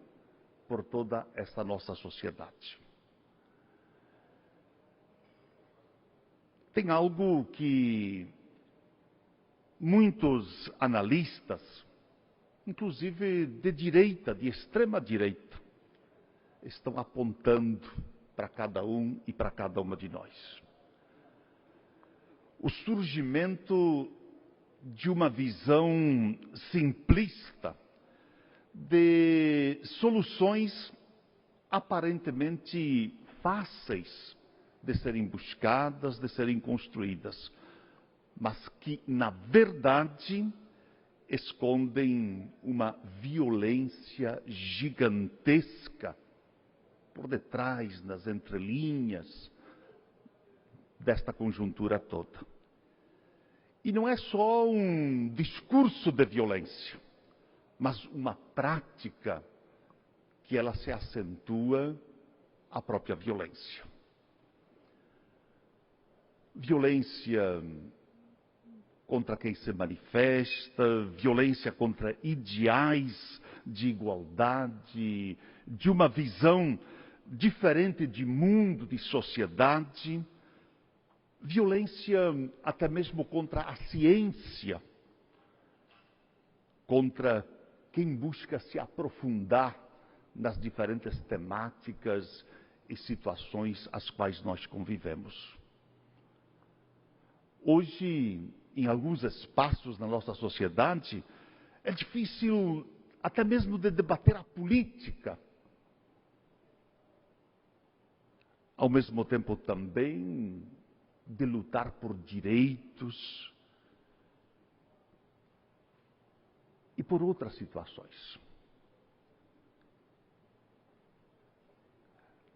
por toda essa nossa sociedade. Tem algo que muitos analistas, inclusive de direita, de extrema direita, estão apontando para cada um e para cada uma de nós. O surgimento de uma visão simplista de soluções aparentemente fáceis de serem buscadas, de serem construídas, mas que, na verdade, escondem uma violência gigantesca por detrás, nas entrelinhas desta conjuntura toda. E não é só um discurso de violência, mas uma prática que ela se acentua a própria violência. Violência contra quem se manifesta, violência contra ideais de igualdade, de uma visão diferente de mundo, de sociedade, violência até mesmo contra a ciência, contra quem busca se aprofundar nas diferentes temáticas e situações às quais nós convivemos. Hoje, em alguns espaços na nossa sociedade, é difícil até mesmo de debater a política. Ao mesmo tempo também de lutar por direitos e por outras situações.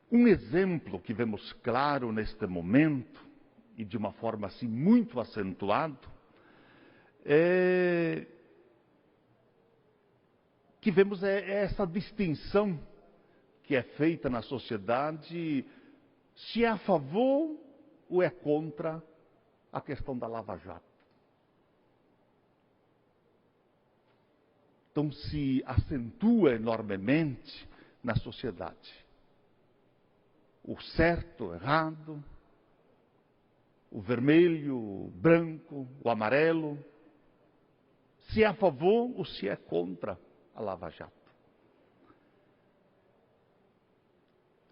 Um exemplo que vemos claro neste momento, e de uma forma assim muito acentuada, que vemos essa distinção que é feita na sociedade, se é a favor ou é contra a questão da Lava Jato. Então se acentua enormemente na sociedade. O certo, o errado, o vermelho, o branco, o amarelo, se é a favor ou se é contra a Lava Jato.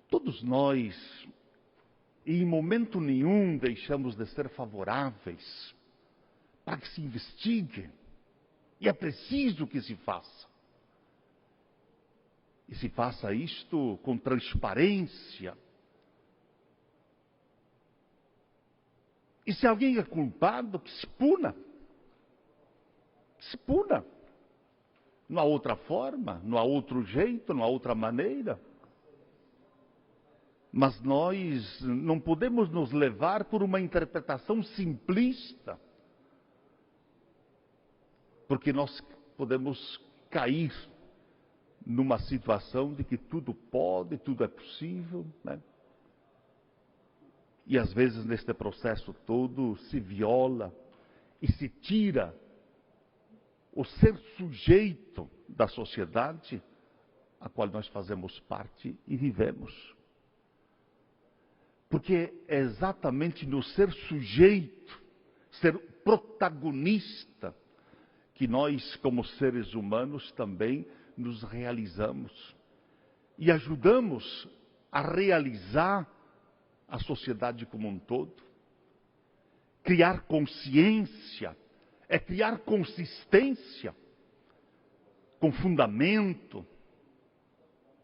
Todos nós, em momento nenhum, deixamos de ser favoráveis para que se investigue, e é preciso que se faça. E se faça isto com transparência. E se alguém é culpado, que se puna. Se puna. Não há outra forma, não há outro jeito, não há outra maneira. Mas nós não podemos nos levar por uma interpretação simplista. Porque nós podemos cair numa situação de que tudo pode, tudo é possível, né? E às vezes neste processo todo se viola e se tira o ser sujeito da sociedade a qual nós fazemos parte e vivemos. Porque é exatamente no ser sujeito, ser protagonista, que nós, como seres humanos, também nos realizamos. E ajudamos a realizar a sociedade como um todo. Criar consciência é criar consistência, com fundamento,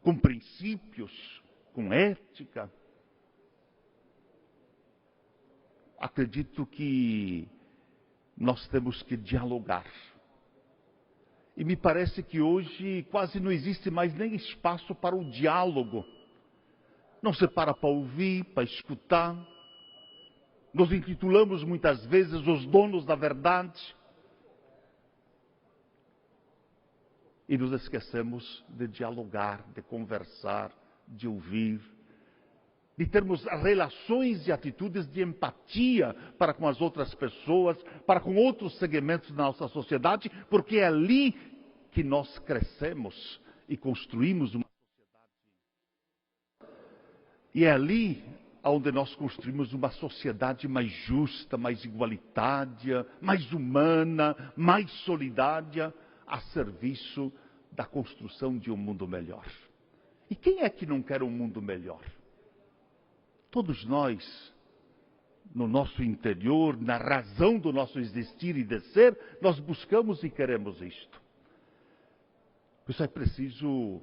com princípios, com ética. Acredito que nós temos que dialogar. E me parece que hoje quase não existe mais nem espaço para o diálogo. Não se para ouvir, para escutar. Nos intitulamos muitas vezes os donos da verdade. E nos esquecemos de dialogar, de conversar, de ouvir, de termos relações e atitudes de empatia para com as outras pessoas, para com outros segmentos da nossa sociedade, porque é ali que nós crescemos e construímos uma sociedade. E é ali onde nós construímos uma sociedade mais justa, mais igualitária, mais humana, mais solidária, a serviço da construção de um mundo melhor. E quem é que não quer um mundo melhor? Todos nós, no nosso interior, na razão do nosso existir e de ser, nós buscamos e queremos isto. Por isso é preciso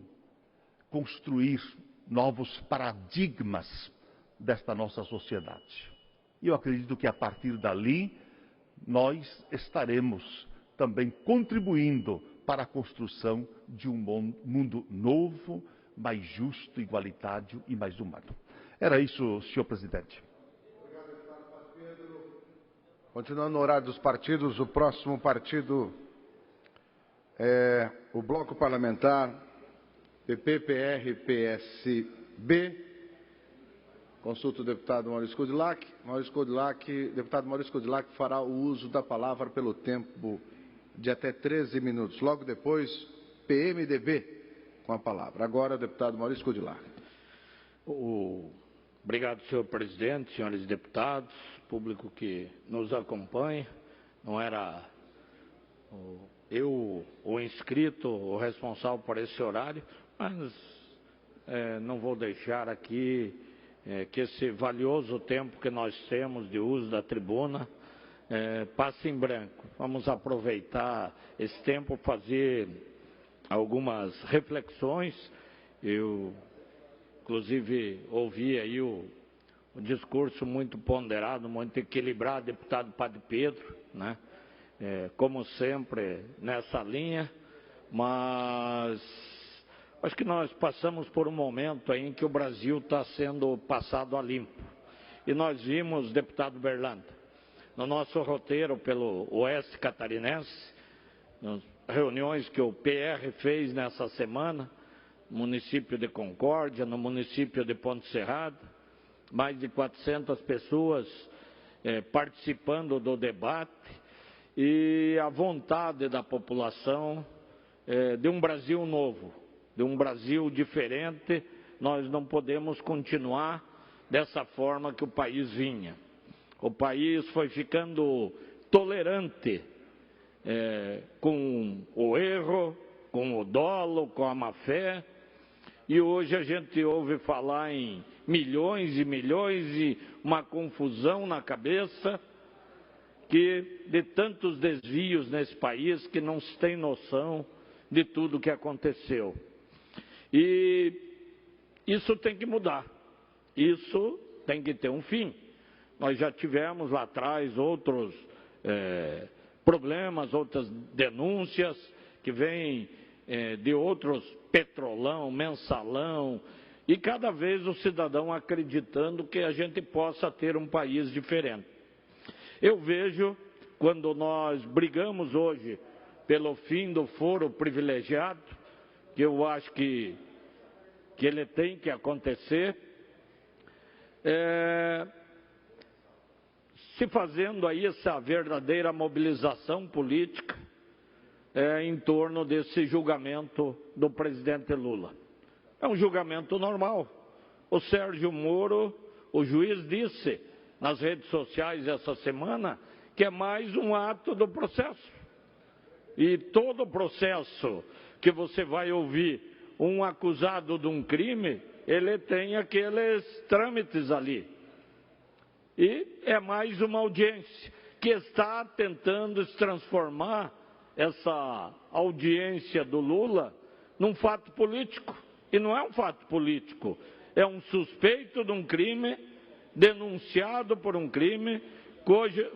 construir novos paradigmas desta nossa sociedade. E eu acredito que a partir dali, nós estaremos também contribuindo para a construção de um mundo novo, mais justo, igualitário e mais humano. Era isso, senhor presidente. Continuando no horário dos partidos, o próximo partido é o Bloco Parlamentar PP, PR, PSB. Consulta o deputado Maurício Coudilac. Deputado Maurício Coudilac fará o uso da palavra pelo tempo de até 13 minutos. Logo depois, PMDB com a palavra. Agora, deputado Maurício Coudilac. Obrigado, senhor presidente, senhores deputados, público que nos acompanha. Não era eu o inscrito, o responsável por esse horário, mas não vou deixar aqui que esse valioso tempo que nós temos de uso da tribuna passe em branco. Vamos aproveitar esse tempo para fazer algumas reflexões. Eu, inclusive, ouvi aí o discurso muito ponderado, muito equilibrado, do deputado Padre Pedro, né? Como sempre, nessa linha, mas acho que nós passamos por um momento aí em que o Brasil está sendo passado a limpo. E nós vimos, deputado Berlanda, no nosso roteiro pelo Oeste Catarinense, nas reuniões que o PR fez nessa semana, no município de Concórdia, no município de Ponte Serrada, mais de 400 pessoas participando do debate, e a vontade da população de um Brasil novo, de um Brasil diferente. Nós não podemos continuar dessa forma que o país vinha. O país foi ficando tolerante com o erro, com o dolo, com a má-fé, e hoje a gente ouve falar em milhões e milhões e uma confusão na cabeça de tantos desvios nesse país que não se tem noção de tudo o que aconteceu. E isso tem que mudar, isso tem que ter um fim. Nós já tivemos lá atrás outros problemas, outras denúncias que vêm de outros petrolão, mensalão, e cada vez o cidadão acreditando que a gente possa ter um país diferente. Eu vejo, quando nós brigamos hoje pelo fim do foro privilegiado, que eu acho que ele tem que acontecer, se fazendo aí essa verdadeira mobilização política em torno desse julgamento do presidente Lula. É um julgamento normal. O Sérgio Moro, o juiz, disse nas redes sociais essa semana que é mais um ato do processo. E todo processo que você vai ouvir um acusado de um crime, ele tem aqueles trâmites ali. E é mais uma audiência que está tentando se transformar essa audiência do Lula num fato político. E não é um fato político, é um suspeito de um crime, denunciado por um crime,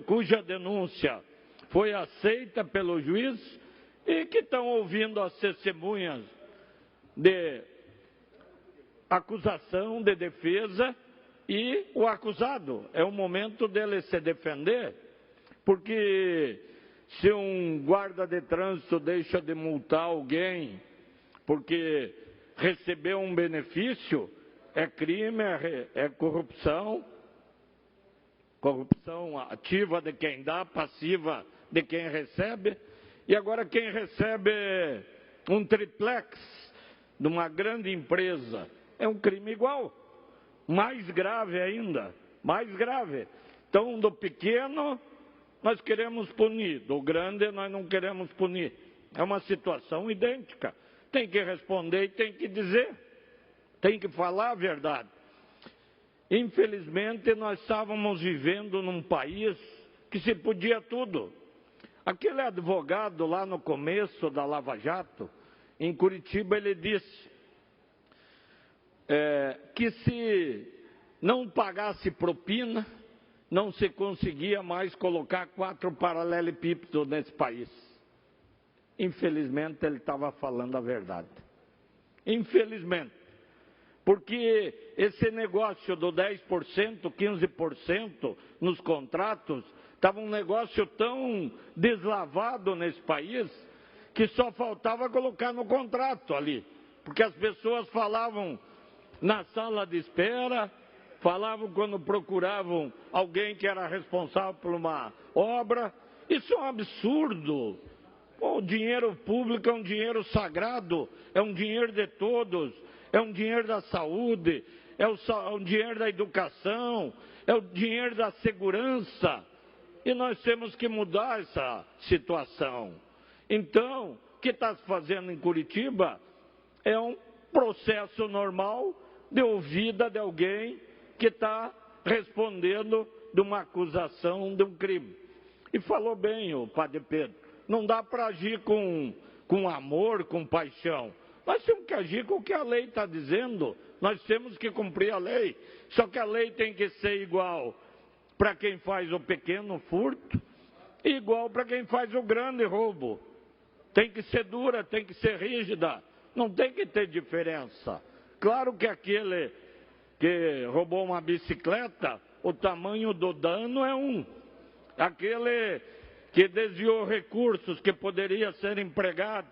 cuja denúncia foi aceita pelo juiz e que estão ouvindo as testemunhas de acusação, de defesa, e o acusado. É o momento dele se defender, porque se um guarda de trânsito deixa de multar alguém porque recebeu um benefício, é crime, é corrupção, corrupção ativa de quem dá, passiva de quem recebe. E agora quem recebe um triplex de uma grande empresa é um crime igual, mais grave ainda, mais grave. Então, do pequeno nós queremos punir, do grande nós não queremos punir. É uma situação idêntica. Tem que responder e tem que dizer, tem que falar a verdade. Infelizmente, nós estávamos vivendo num país que se podia tudo. Aquele advogado lá no começo da Lava Jato, em Curitiba, ele disse que se não pagasse propina, não se conseguia mais colocar 4 paralelepípedos nesse país. Infelizmente, ele estava falando a verdade. Infelizmente. Porque esse negócio do 10%, 15% nos contratos, estava um negócio tão deslavado nesse país que só faltava colocar no contrato ali. Porque as pessoas falavam na sala de espera, falavam quando procuravam alguém que era responsável por uma obra. Isso é um absurdo. O dinheiro público é um dinheiro sagrado, é um dinheiro de todos, é um dinheiro da saúde, é um dinheiro da educação, é o dinheiro da segurança. E nós temos que mudar essa situação. Então, o que está se fazendo em Curitiba é um processo normal de ouvida de alguém que está respondendo de uma acusação de um crime. E falou bem o padre Pedro. Não dá para agir com amor, com paixão. Nós temos que agir com o que a lei está dizendo. Nós temos que cumprir a lei. Só que a lei tem que ser igual para quem faz o pequeno furto e igual para quem faz o grande roubo. Tem que ser dura, tem que ser rígida. Não tem que ter diferença. Claro que aquele que roubou uma bicicleta, o tamanho do dano é um. Aquele que desviou recursos que poderia ser empregado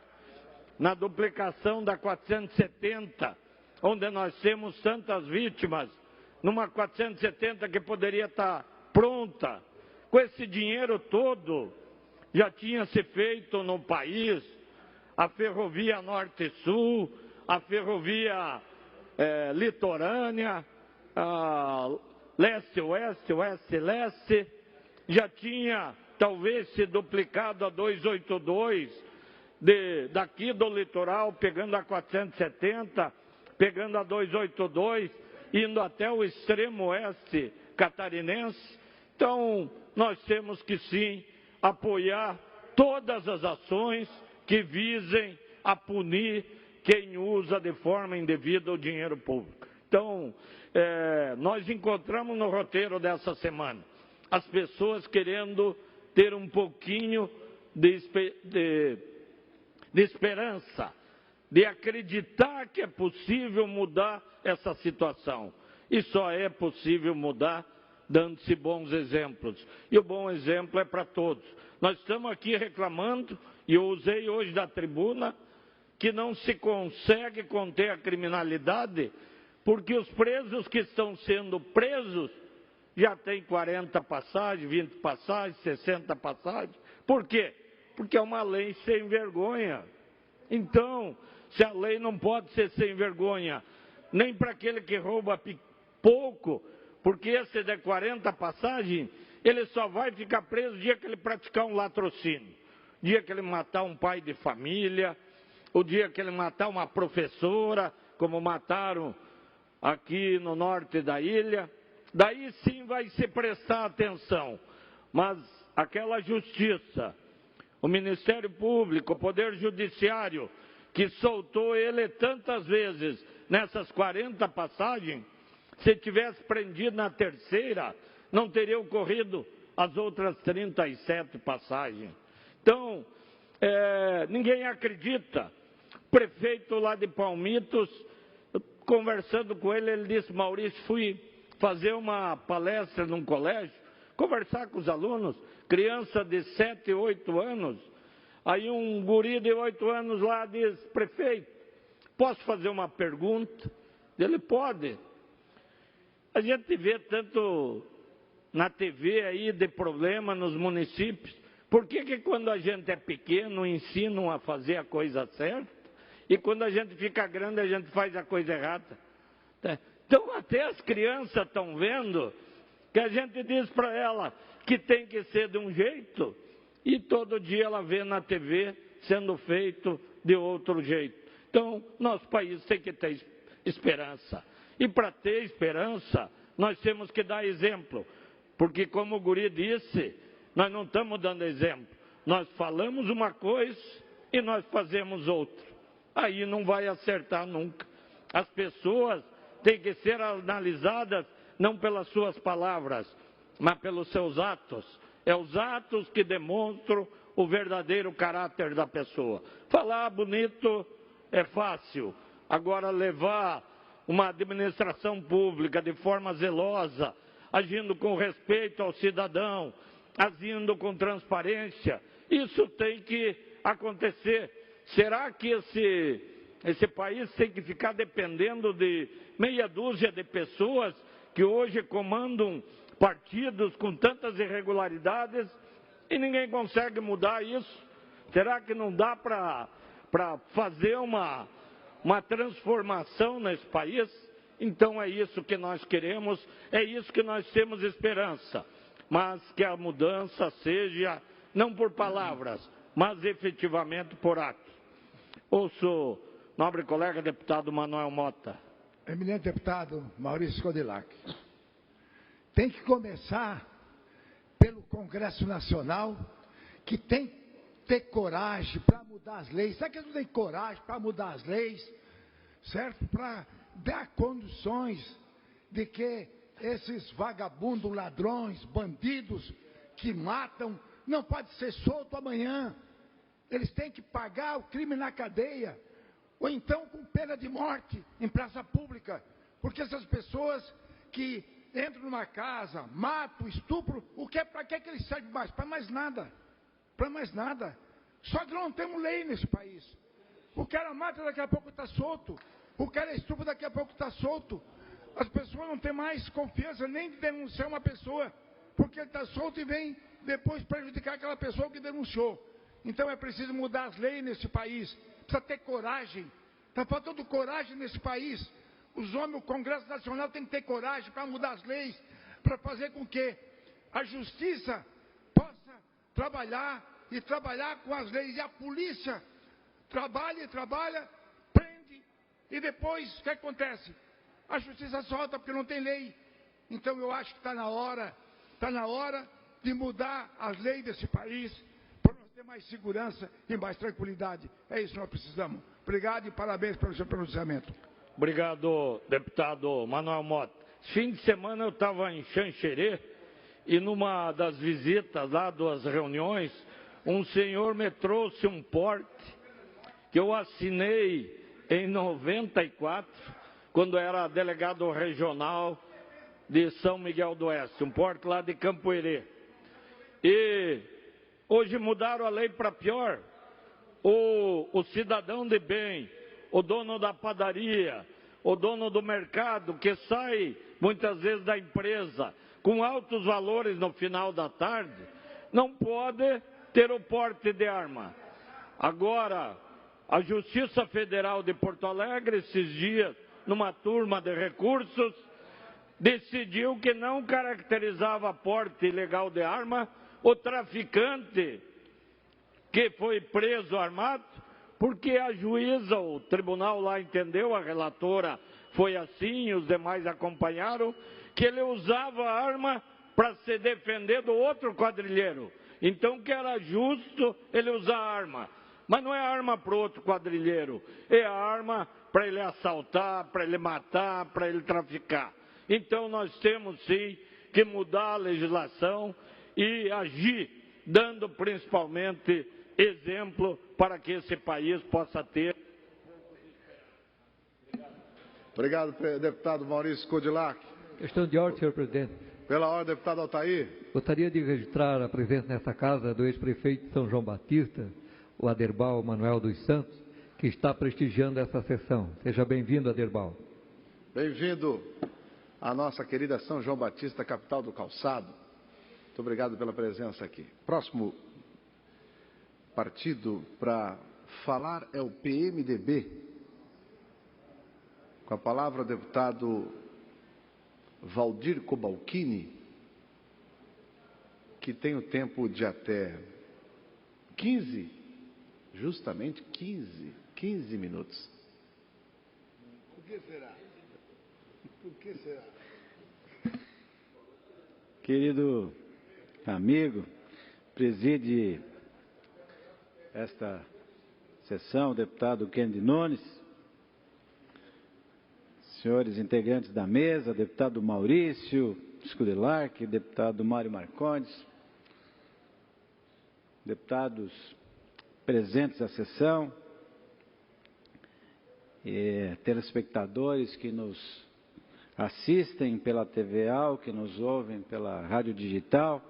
na duplicação da 470, onde nós temos tantas vítimas, numa 470 que poderia estar pronta. Com esse dinheiro todo, já tinha se feito no país a ferrovia Norte-Sul, a ferrovia litorânea, leste-oeste, oeste-leste, já tinha talvez se duplicado a 282, daqui do litoral, pegando a 470, pegando a 282, indo até o extremo oeste catarinense. Então, nós temos que sim apoiar todas as ações que visem a punir quem usa de forma indevida o dinheiro público. Então, nós encontramos no roteiro dessa semana as pessoas querendo ter um pouquinho de esperança, de acreditar que é possível mudar essa situação. E só é possível mudar dando-se bons exemplos. E o bom exemplo é para todos. Nós estamos aqui reclamando, e eu usei hoje da tribuna, que não se consegue conter a criminalidade, porque os presos que estão sendo presos já têm 40 passagens, 20 passagens, 60 passagens. Por quê? Porque é uma lei sem vergonha. Então, se a lei não pode ser sem vergonha, nem para aquele que rouba pouco, porque esse de 40 passagens, ele só vai ficar preso o dia que ele praticar um latrocínio, o dia que ele matar um pai de família, o dia que ele matar uma professora, como mataram aqui no norte da ilha, daí sim vai se prestar atenção. Mas aquela justiça, o Ministério Público, o Poder Judiciário, que soltou ele tantas vezes nessas 40 passagens, se tivesse prendido na terceira, não teria ocorrido as outras 37 passagens. Então, ninguém acredita. O prefeito lá de Palmitos, conversando com ele, ele disse: Maurício, fui fazer uma palestra num colégio, conversar com os alunos, criança de 7, 8 anos. Aí um guri de 8 anos lá diz: prefeito, posso fazer uma pergunta? Ele: pode. A gente vê tanto na TV aí de problema nos municípios. Por que quando a gente é pequeno ensinam a fazer a coisa certa e quando a gente fica grande a gente faz a coisa errada? Então até as crianças estão vendo que a gente diz para ela que tem que ser de um jeito e todo dia ela vê na TV sendo feito de outro jeito. Então nosso país tem que ter esperança. E para ter esperança nós temos que dar exemplo. Porque como o guri disse, nós não estamos dando exemplo. Nós falamos uma coisa e nós fazemos outra. Aí não vai acertar nunca. As pessoas têm que ser analisadas não pelas suas palavras, mas pelos seus atos. É os atos que demonstram o verdadeiro caráter da pessoa. Falar bonito é fácil. Agora levar uma administração pública de forma zelosa, agindo com respeito ao cidadão, agindo com transparência, isso tem que acontecer. Será que esse país tem que ficar dependendo de meia dúzia de pessoas que hoje comandam partidos com tantas irregularidades e ninguém consegue mudar isso? Será que não dá para fazer uma transformação nesse país? Então é isso que nós queremos, é isso que nós temos esperança, mas que a mudança seja não por palavras, mas efetivamente por atos. Ouço nobre colega deputado Manuel Mota. Eminente deputado Maurício Codilac. Tem que começar pelo Congresso Nacional, que tem que ter coragem para mudar as leis. Sabe que eles não têm coragem para mudar as leis, certo? Para dar condições de que esses vagabundos, ladrões, bandidos que matam, não pode ser solto amanhã. Eles têm que pagar o crime na cadeia, ou então com pena de morte em praça pública, porque essas pessoas que entram numa casa, matam, estupram, para que eles servem mais? Para mais nada, para mais nada. Só que não temos lei nesse país. O cara mata, daqui a pouco está solto. O cara estupra, daqui a pouco está solto. As pessoas não têm mais confiança nem de denunciar uma pessoa, porque ele está solto e vem depois prejudicar aquela pessoa que denunciou. Então é preciso mudar as leis nesse país. Precisa ter coragem. Está faltando coragem nesse país. Os homens, o Congresso Nacional tem que ter coragem para mudar as leis, para fazer com que a justiça possa trabalhar e trabalhar com as leis. E a polícia trabalha, prende, e depois o que acontece? A justiça solta porque não tem lei. Então eu acho que está na hora de mudar as leis desse país, para nós ter mais segurança e mais tranquilidade. É isso que nós precisamos. Obrigado e parabéns pelo seu pronunciamento. Obrigado, deputado Manuel Mota. Fim de semana eu estava em Xanxerê e numa das visitas lá, das reuniões, um senhor me trouxe um porte que eu assinei em 94, quando era delegado regional de São Miguel do Oeste, um porte lá de Campo Herê. E hoje mudaram a lei para pior. o cidadão de bem, o dono da padaria, o dono do mercado, que sai muitas vezes da empresa com altos valores no final da tarde, não pode ter o porte de arma. Agora, a Justiça Federal de Porto Alegre, esses dias, numa turma de recursos, decidiu que não caracterizava porte ilegal de arma o traficante que foi preso armado, porque a juíza, o tribunal lá entendeu, a relatora foi assim, os demais acompanharam, que ele usava a arma para se defender do outro quadrilheiro. Então que era justo ele usar a arma. Mas não é arma para o outro quadrilheiro, é a arma para ele assaltar, para ele matar, para ele traficar. Então nós temos sim que mudar a legislação e agir, dando principalmente exemplo para que esse país possa ter. Obrigado, deputado Maurício Codilac. Questão de ordem, senhor presidente. Pela ordem, deputado Altair. Gostaria de registrar a presença nesta casa do ex-prefeito de São João Batista, o Aderbal Manuel dos Santos, que está prestigiando essa sessão. Seja bem-vindo, Aderbal. Bem-vindo à nossa querida São João Batista, capital do calçado. Muito obrigado pela presença aqui. Próximo partido para falar é o PMDB. Com a palavra o deputado Valdir Cobalcini, que tem o tempo de até 15 minutos. Por que será? Por que será? Querido amigo, preside esta sessão, o deputado Kennedy Nunes, senhores integrantes da mesa, deputado Maurício Codilac, deputado Mário Marcondes, deputados presentes à sessão, telespectadores que nos assistem pela TVA, que nos ouvem pela rádio digital,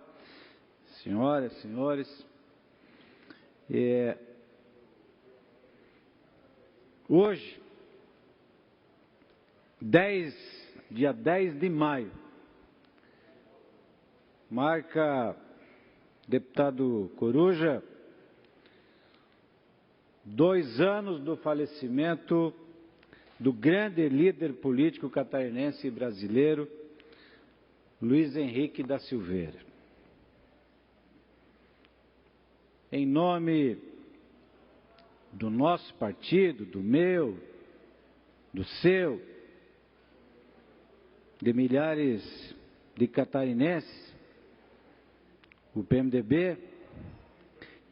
senhoras, senhores, hoje, dia 10 de maio, marca, deputado Coruja, 2 anos do falecimento do grande líder político catarinense e brasileiro, Luiz Henrique da Silveira. Em nome do nosso partido, do meu, do seu, de milhares de catarinenses, o PMDB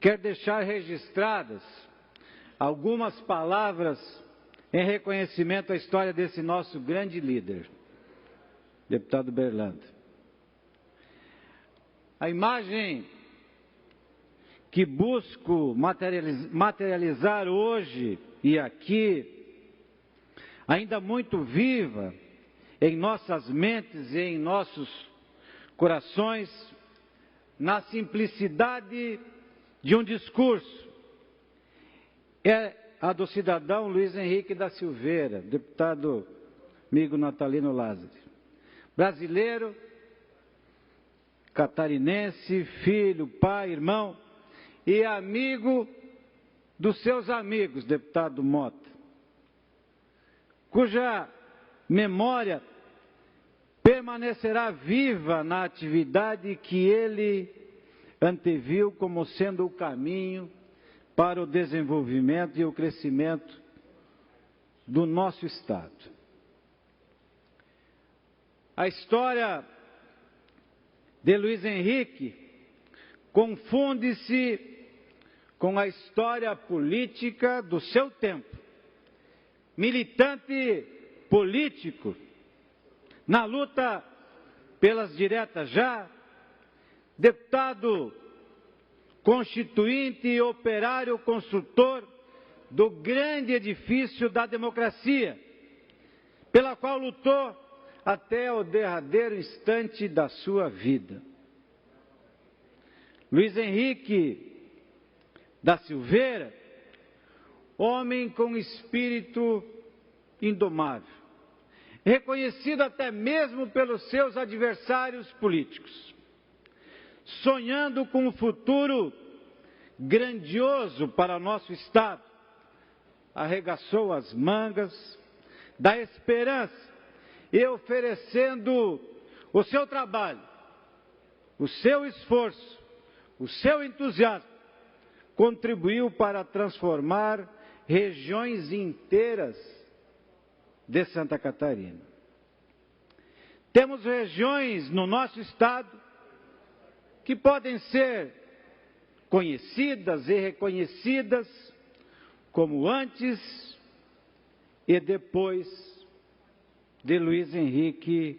quer deixar registradas algumas palavras em reconhecimento à história desse nosso grande líder, deputado Berlando. A imagem que busco materializar hoje e aqui, ainda muito viva em nossas mentes e em nossos corações, na simplicidade de um discurso, é a do cidadão Luiz Henrique da Silveira, deputado amigo Natalino Lázaro. Brasileiro, catarinense, filho, pai, irmão e amigo dos seus amigos, deputado Mota, cuja memória permanecerá viva na atividade que ele anteviu como sendo o caminho para o desenvolvimento e o crescimento do nosso Estado. A história de Luiz Henrique confunde-se com a história política do seu tempo. Militante político, na luta pelas diretas já, deputado constituinte e operário construtor do grande edifício da democracia, pela qual lutou até o derradeiro instante da sua vida. Luiz Henrique da Silveira homem com espírito indomável, reconhecido até mesmo pelos seus adversários políticos, sonhando com um futuro grandioso para nosso Estado, arregaçou as mangas da esperança e, oferecendo o seu trabalho, o seu esforço, o seu entusiasmo, contribuiu para transformar regiões inteiras de Santa Catarina. Temos regiões no nosso estado que podem ser conhecidas e reconhecidas como antes e depois de Luiz Henrique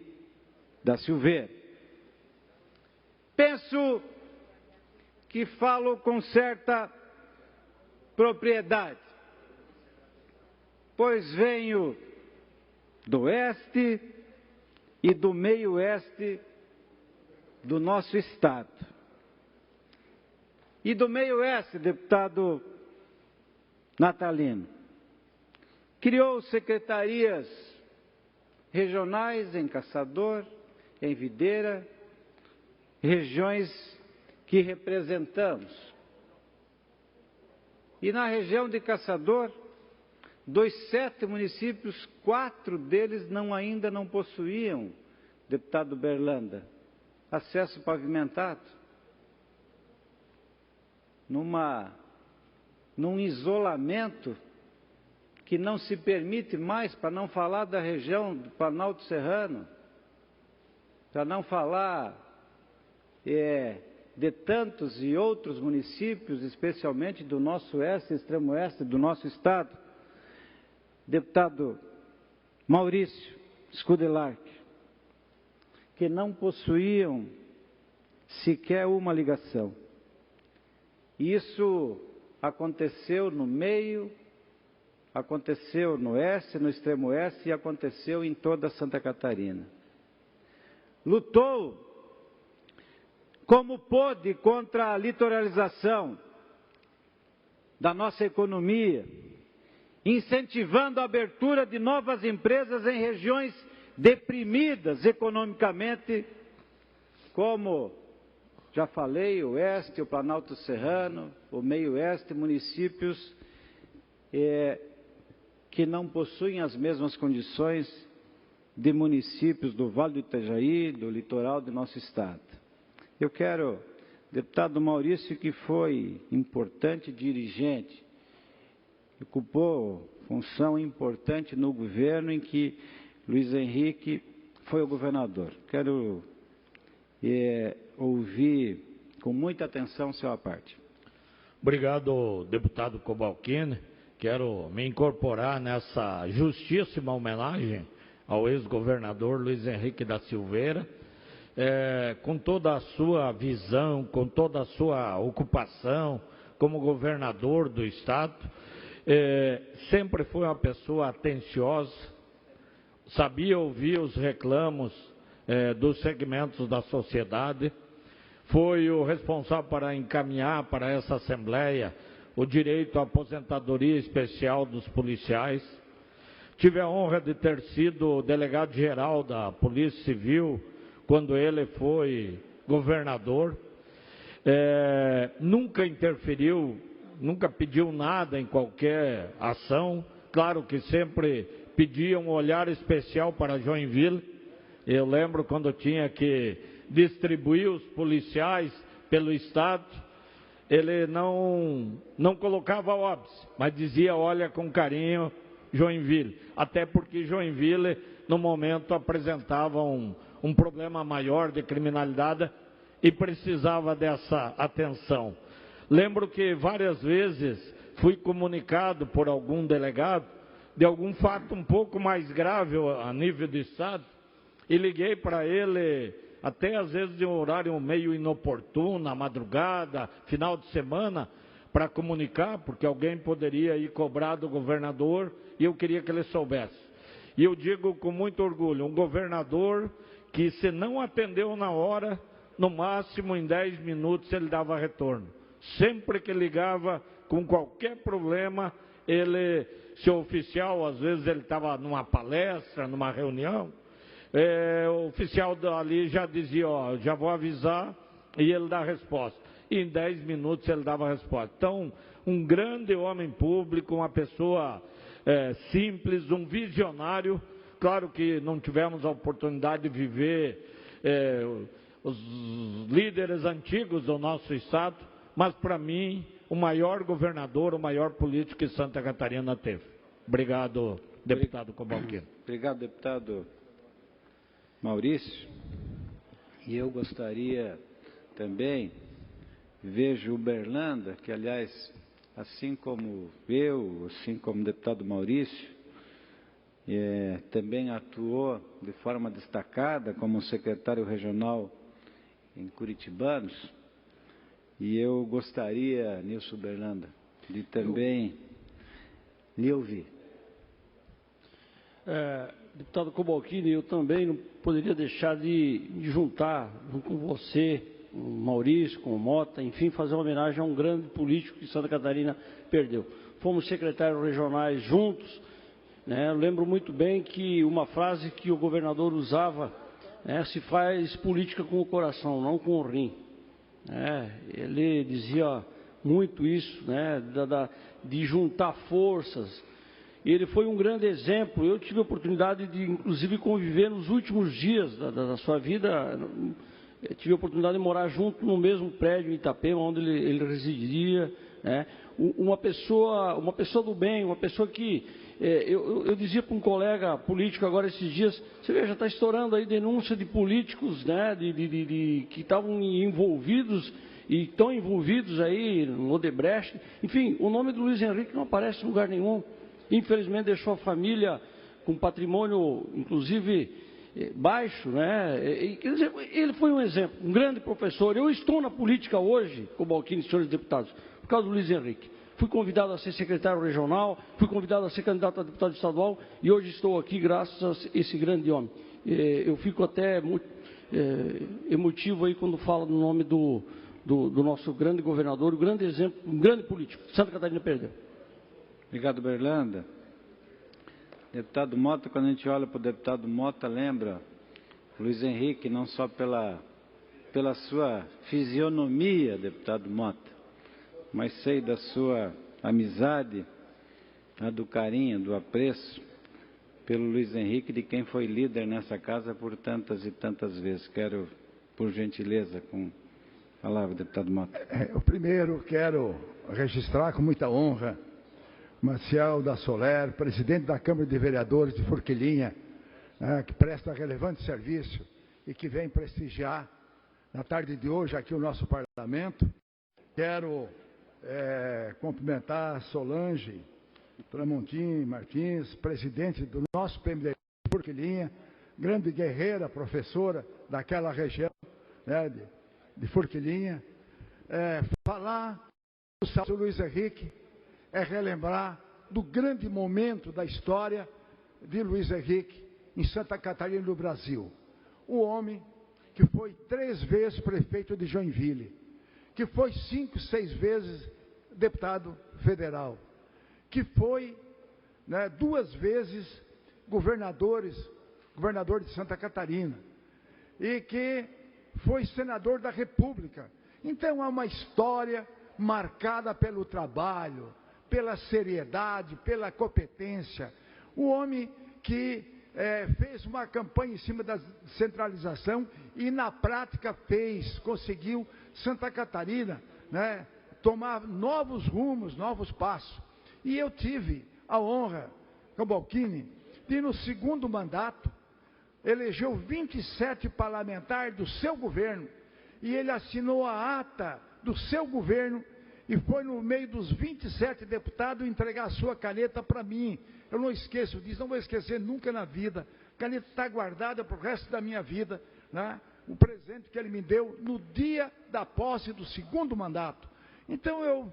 da Silveira. Penso que falo com certa propriedade, pois venho do oeste e do meio-oeste do nosso estado. E do meio-oeste, deputado Natalino, criou secretarias regionais em Caçador, em Videira, regiões que representamos. E na região de Caçador, dos 7 municípios, 4 deles ainda não possuíam, deputado Berlanda, acesso pavimentado. Num isolamento que não se permite mais, para não falar da região do Planalto Serrano, para não falar de tantos e outros municípios, especialmente do nosso oeste e extremo oeste do nosso estado. Deputado Maurício Scudelark, que não possuíam sequer uma ligação. Isso aconteceu no meio, aconteceu no oeste, no extremo oeste e aconteceu em toda Santa Catarina. Lutou como pôde contra a litoralização da nossa economia, incentivando a abertura de novas empresas em regiões deprimidas economicamente, como já falei, o oeste, o Planalto Serrano, o meio-oeste, municípios que não possuem as mesmas condições de municípios do Vale do Itajaí, do litoral do nosso estado. Eu quero, deputado Maurício, que foi importante dirigente, ocupou função importante no governo em que Luiz Henrique foi o governador. Quero ouvir com muita atenção sua parte. Obrigado, deputado Cobalcini. Quero me incorporar nessa justíssima homenagem ao ex-governador Luiz Henrique da Silveira, com toda a sua visão, com toda a sua ocupação como governador do estado. Sempre foi uma pessoa atenciosa, sabia ouvir os reclamos dos segmentos da sociedade, foi o responsável para encaminhar para essa Assembleia o direito à aposentadoria especial dos policiais. Tive a honra de ter sido delegado-geral da Polícia Civil quando ele foi governador. Nunca interferiu, nunca pediu nada em qualquer ação. Claro que sempre pedia um olhar especial para Joinville. Eu lembro quando tinha que distribuir os policiais pelo estado, ele não colocava óbice, mas dizia: olha com carinho Joinville, até porque Joinville no momento apresentava um problema maior de criminalidade e precisava dessa atenção. Lembro que várias vezes fui comunicado por algum delegado de algum fato um pouco mais grave a nível do estado e liguei para ele até às vezes de um horário meio inoportuno, na madrugada, final de semana, para comunicar, porque alguém poderia ir cobrar do governador e eu queria que ele soubesse. E eu digo com muito orgulho, um governador que, se não atendeu na hora, no máximo em 10 minutos ele dava retorno. Sempre que ligava com qualquer problema, ele, seu oficial, às vezes ele estava numa palestra, numa reunião, o oficial ali já dizia, ó, já vou avisar, e ele dá a resposta. E em 10 minutos ele dava a resposta. Então, um grande homem público, uma pessoa simples, um visionário. Claro que não tivemos a oportunidade de viver os líderes antigos do nosso estado, mas para mim, o maior governador, o maior político que Santa Catarina teve. Obrigado, deputado Cobalcino. Obrigado, deputado Maurício. E eu gostaria também, vejo Uberlândia, que aliás, assim como eu, assim como o deputado Maurício, também atuou de forma destacada como secretário regional em Curitibanos, e eu gostaria, Nilson Uberlândia, de também lhe ouvir. Deputado Cobalcini, eu também não poderia deixar de juntar com você, com o Maurício, com o Mota, enfim, fazer uma homenagem a um grande político que Santa Catarina perdeu. Fomos secretários regionais juntos, né? Eu lembro muito bem que uma frase que o governador usava, se faz política com o coração, não com o rim. Ele dizia muito isso, né? De juntar forças. E ele foi um grande exemplo. Eu tive a oportunidade de, inclusive, conviver nos últimos dias da sua vida. Eu tive a oportunidade de morar junto no mesmo prédio em Itapema, onde ele residiria, né? Uma pessoa do bem, uma pessoa que... Eu dizia para um colega político agora esses dias, você vê, já está estourando aí denúncia de políticos, né, que estavam envolvidos e estão envolvidos aí no Odebrecht. Enfim, o nome do Luiz Henrique não aparece em lugar nenhum. Infelizmente deixou a família com patrimônio, inclusive, baixo, né? Quer dizer, ele foi um exemplo, um grande professor. Eu estou na política hoje, Cobalcini, senhores deputados, por causa do Luiz Henrique. Fui convidado a ser secretário regional, fui convidado a ser candidato a deputado estadual e hoje estou aqui graças a esse grande homem. Eu fico até muito emotivo aí quando falo no nome do nosso grande governador, um grande exemplo, um grande político. Santa Catarina perdeu. Obrigado, Uberlândia. Deputado Mota, quando a gente olha para o deputado Mota, lembra Luiz Henrique, não só pela sua fisionomia, deputado Mota, mas sei da sua amizade, do carinho, do apreço pelo Luiz Henrique, de quem foi líder nessa casa por tantas e tantas vezes. Quero, por gentileza, com a palavra, deputado Mota. Eu primeiro quero registrar com muita honra Marcial da Soler, presidente da Câmara de Vereadores de Forquilinha, que presta relevante serviço e que vem prestigiar na tarde de hoje aqui o nosso parlamento. Quero cumprimentar Solange Tramontim Martins, presidente do nosso PMDB de Forquilinha, grande guerreira, professora daquela região, né, de Forquilinha. Falar do São Luiz Henrique é relembrar do grande momento da história de Luiz Henrique em Santa Catarina do Brasil. O homem que foi 3 vezes prefeito de Joinville, que foi 5, 6 vezes deputado federal, que foi 2 vezes governador de Santa Catarina e que foi senador da República. Então é uma história marcada pelo trabalho, pela seriedade, pela competência. O homem que fez uma campanha em cima da descentralização e na prática conseguiu Santa Catarina, né, tomar novos rumos, novos passos. E eu tive a honra, Cobalcini, de no 2º mandato, elegeu 27 parlamentares do seu governo, e ele assinou a ata do seu governo, e foi no meio dos 27 deputados entregar a sua caneta para mim. Eu não esqueço disso, não vou esquecer nunca na vida. A caneta está guardada para o resto da minha vida, né? O presente que ele me deu no dia da posse do 2º mandato. Então eu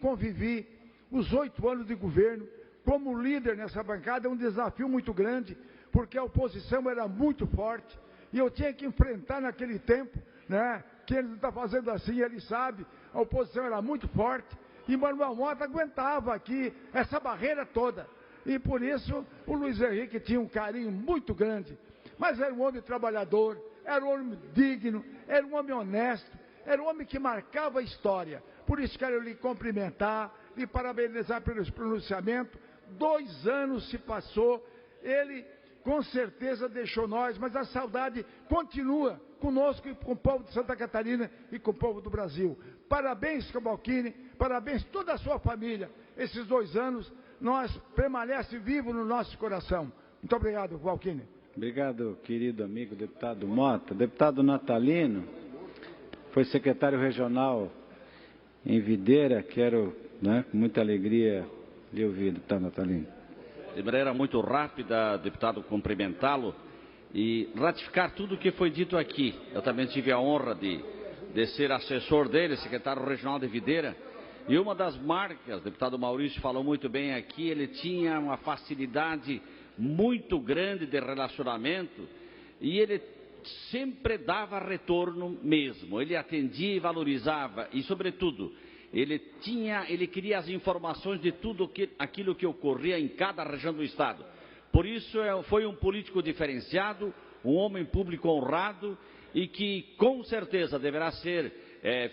convivi os 8 anos de governo como líder nessa bancada. É um desafio muito grande, porque a oposição era muito forte e eu tinha que enfrentar naquele tempo, né? Que ele está fazendo assim, ele sabe, a oposição era muito forte E Manuel Mota aguentava aqui essa barreira toda. E por isso o Luiz Henrique tinha um carinho muito grande. Mas era um homem trabalhador, era um homem digno, era um homem honesto, era um homem que marcava a história. Por isso quero lhe cumprimentar, lhe parabenizar pelo pronunciamento. 2 anos se passou, ele com certeza deixou nós, mas a saudade continua conosco e com o povo de Santa Catarina e com o povo do Brasil. Parabéns, Cavalcini, parabéns toda a sua família. Esses 2 anos nós permanece vivo no nosso coração. Muito obrigado, Cavalcini. Obrigado, querido amigo deputado Mota. Deputado Natalino, foi secretário regional em Videira. Quero, com muita alegria, lhe ouvir, deputado Natalino. De maneira muito rápida, deputado, cumprimentá-lo e ratificar tudo o que foi dito aqui. Eu também tive a honra de ser assessor dele, secretário regional de Videira. E uma das marcas, o deputado Maurício falou muito bem aqui, ele tinha uma facilidade muito grande de relacionamento e ele sempre dava retorno mesmo. Ele atendia e valorizava e, sobretudo, ele queria as informações de tudo aquilo que ocorria em cada região do Estado. Por isso, foi um político diferenciado, um homem público honrado e que, com certeza, deverá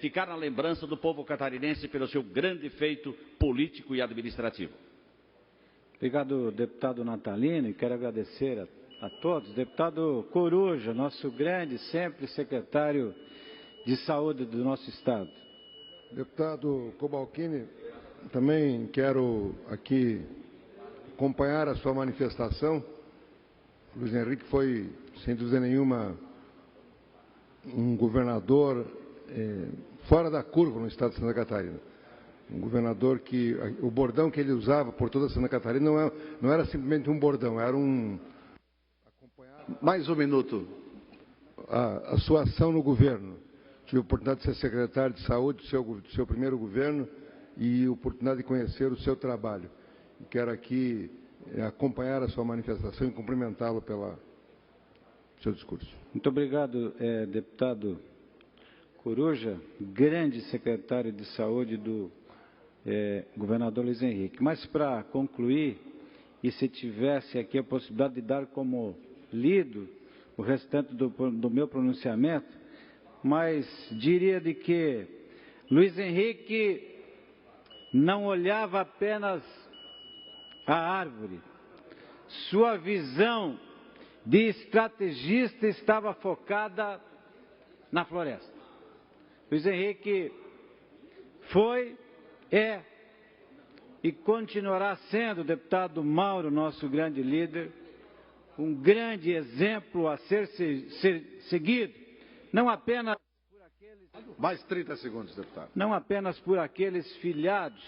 ficar na lembrança do povo catarinense pelo seu grande feito político e administrativo. Obrigado, deputado Natalino, e quero agradecer a todos. Deputado Coruja, nosso grande, sempre secretário de saúde do nosso Estado. Deputado Cavalcini, também quero aqui acompanhar a sua manifestação. Luiz Henrique foi, sem dúvida nenhuma, um governador fora da curva no estado de Santa Catarina. Um governador que, o bordão que ele usava por toda Santa Catarina não era simplesmente um bordão, era um... Mais um minuto. A sua ação no governo. Tive a oportunidade de ser secretário de saúde do seu primeiro governo e a oportunidade de conhecer o seu trabalho. E quero aqui acompanhar a sua manifestação e cumprimentá-lo pelo seu discurso. Muito obrigado, deputado Coruja, grande secretário de saúde do governador Luiz Henrique. Mas para concluir, e se tivesse aqui a possibilidade de dar como lido o restante do meu pronunciamento, mas diria de que Luiz Henrique não olhava apenas a árvore. Sua visão de estrategista estava focada na floresta. Luiz Henrique foi, e continuará sendo, deputado Mauro, nosso grande líder, um grande exemplo a ser seguido, não apenas por aqueles... Mais 30 segundos, deputado. Não apenas por aqueles filiados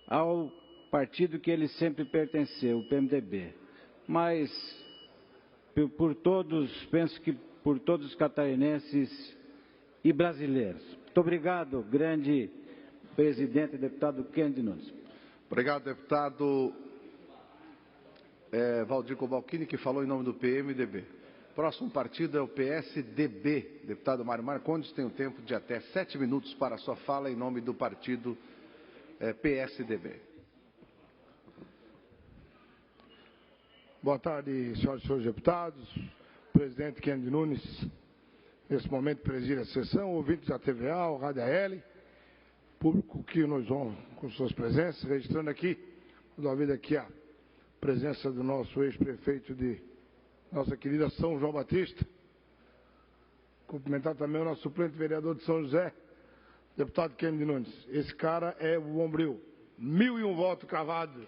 ao partido que ele sempre pertenceu, o PMDB, mas por todos, penso que por todos os catarinenses e brasileiros. Muito obrigado, grande presidente, deputado Kennedy Nunes. Obrigado, deputado Valdir Cavalcini, que falou em nome do PMDB. Próximo partido é o PSDB. Deputado Mário Marcondes tem o tempo de até 7 minutos para a sua fala em nome do partido PSDB. Boa tarde, senhoras e senhores deputados. Presidente Kennedy Nunes, nesse momento preside a sessão, ouvintes da TVA, o Rádio AL, público que nos honra com suas presenças, registrando aqui, devido aqui a presença do nosso ex-prefeito de nossa querida São João Batista. Cumprimentar também o nosso suplente vereador de São José, deputado Kennedy Nunes. Esse cara é o Bombril. 1001 votos cravados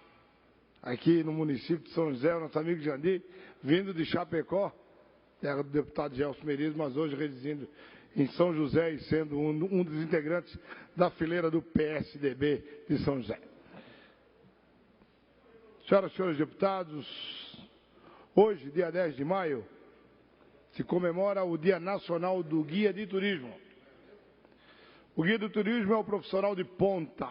aqui no município de São José, o nosso amigo Jandir, vindo de Chapecó, terra do deputado Gelson Meriz, mas hoje residindo em São José e sendo um dos integrantes da fileira do PSDB de São José. Senhoras e senhores deputados, hoje, dia 10 de maio, se comemora o Dia Nacional do Guia de Turismo. O guia do turismo é o profissional de ponta,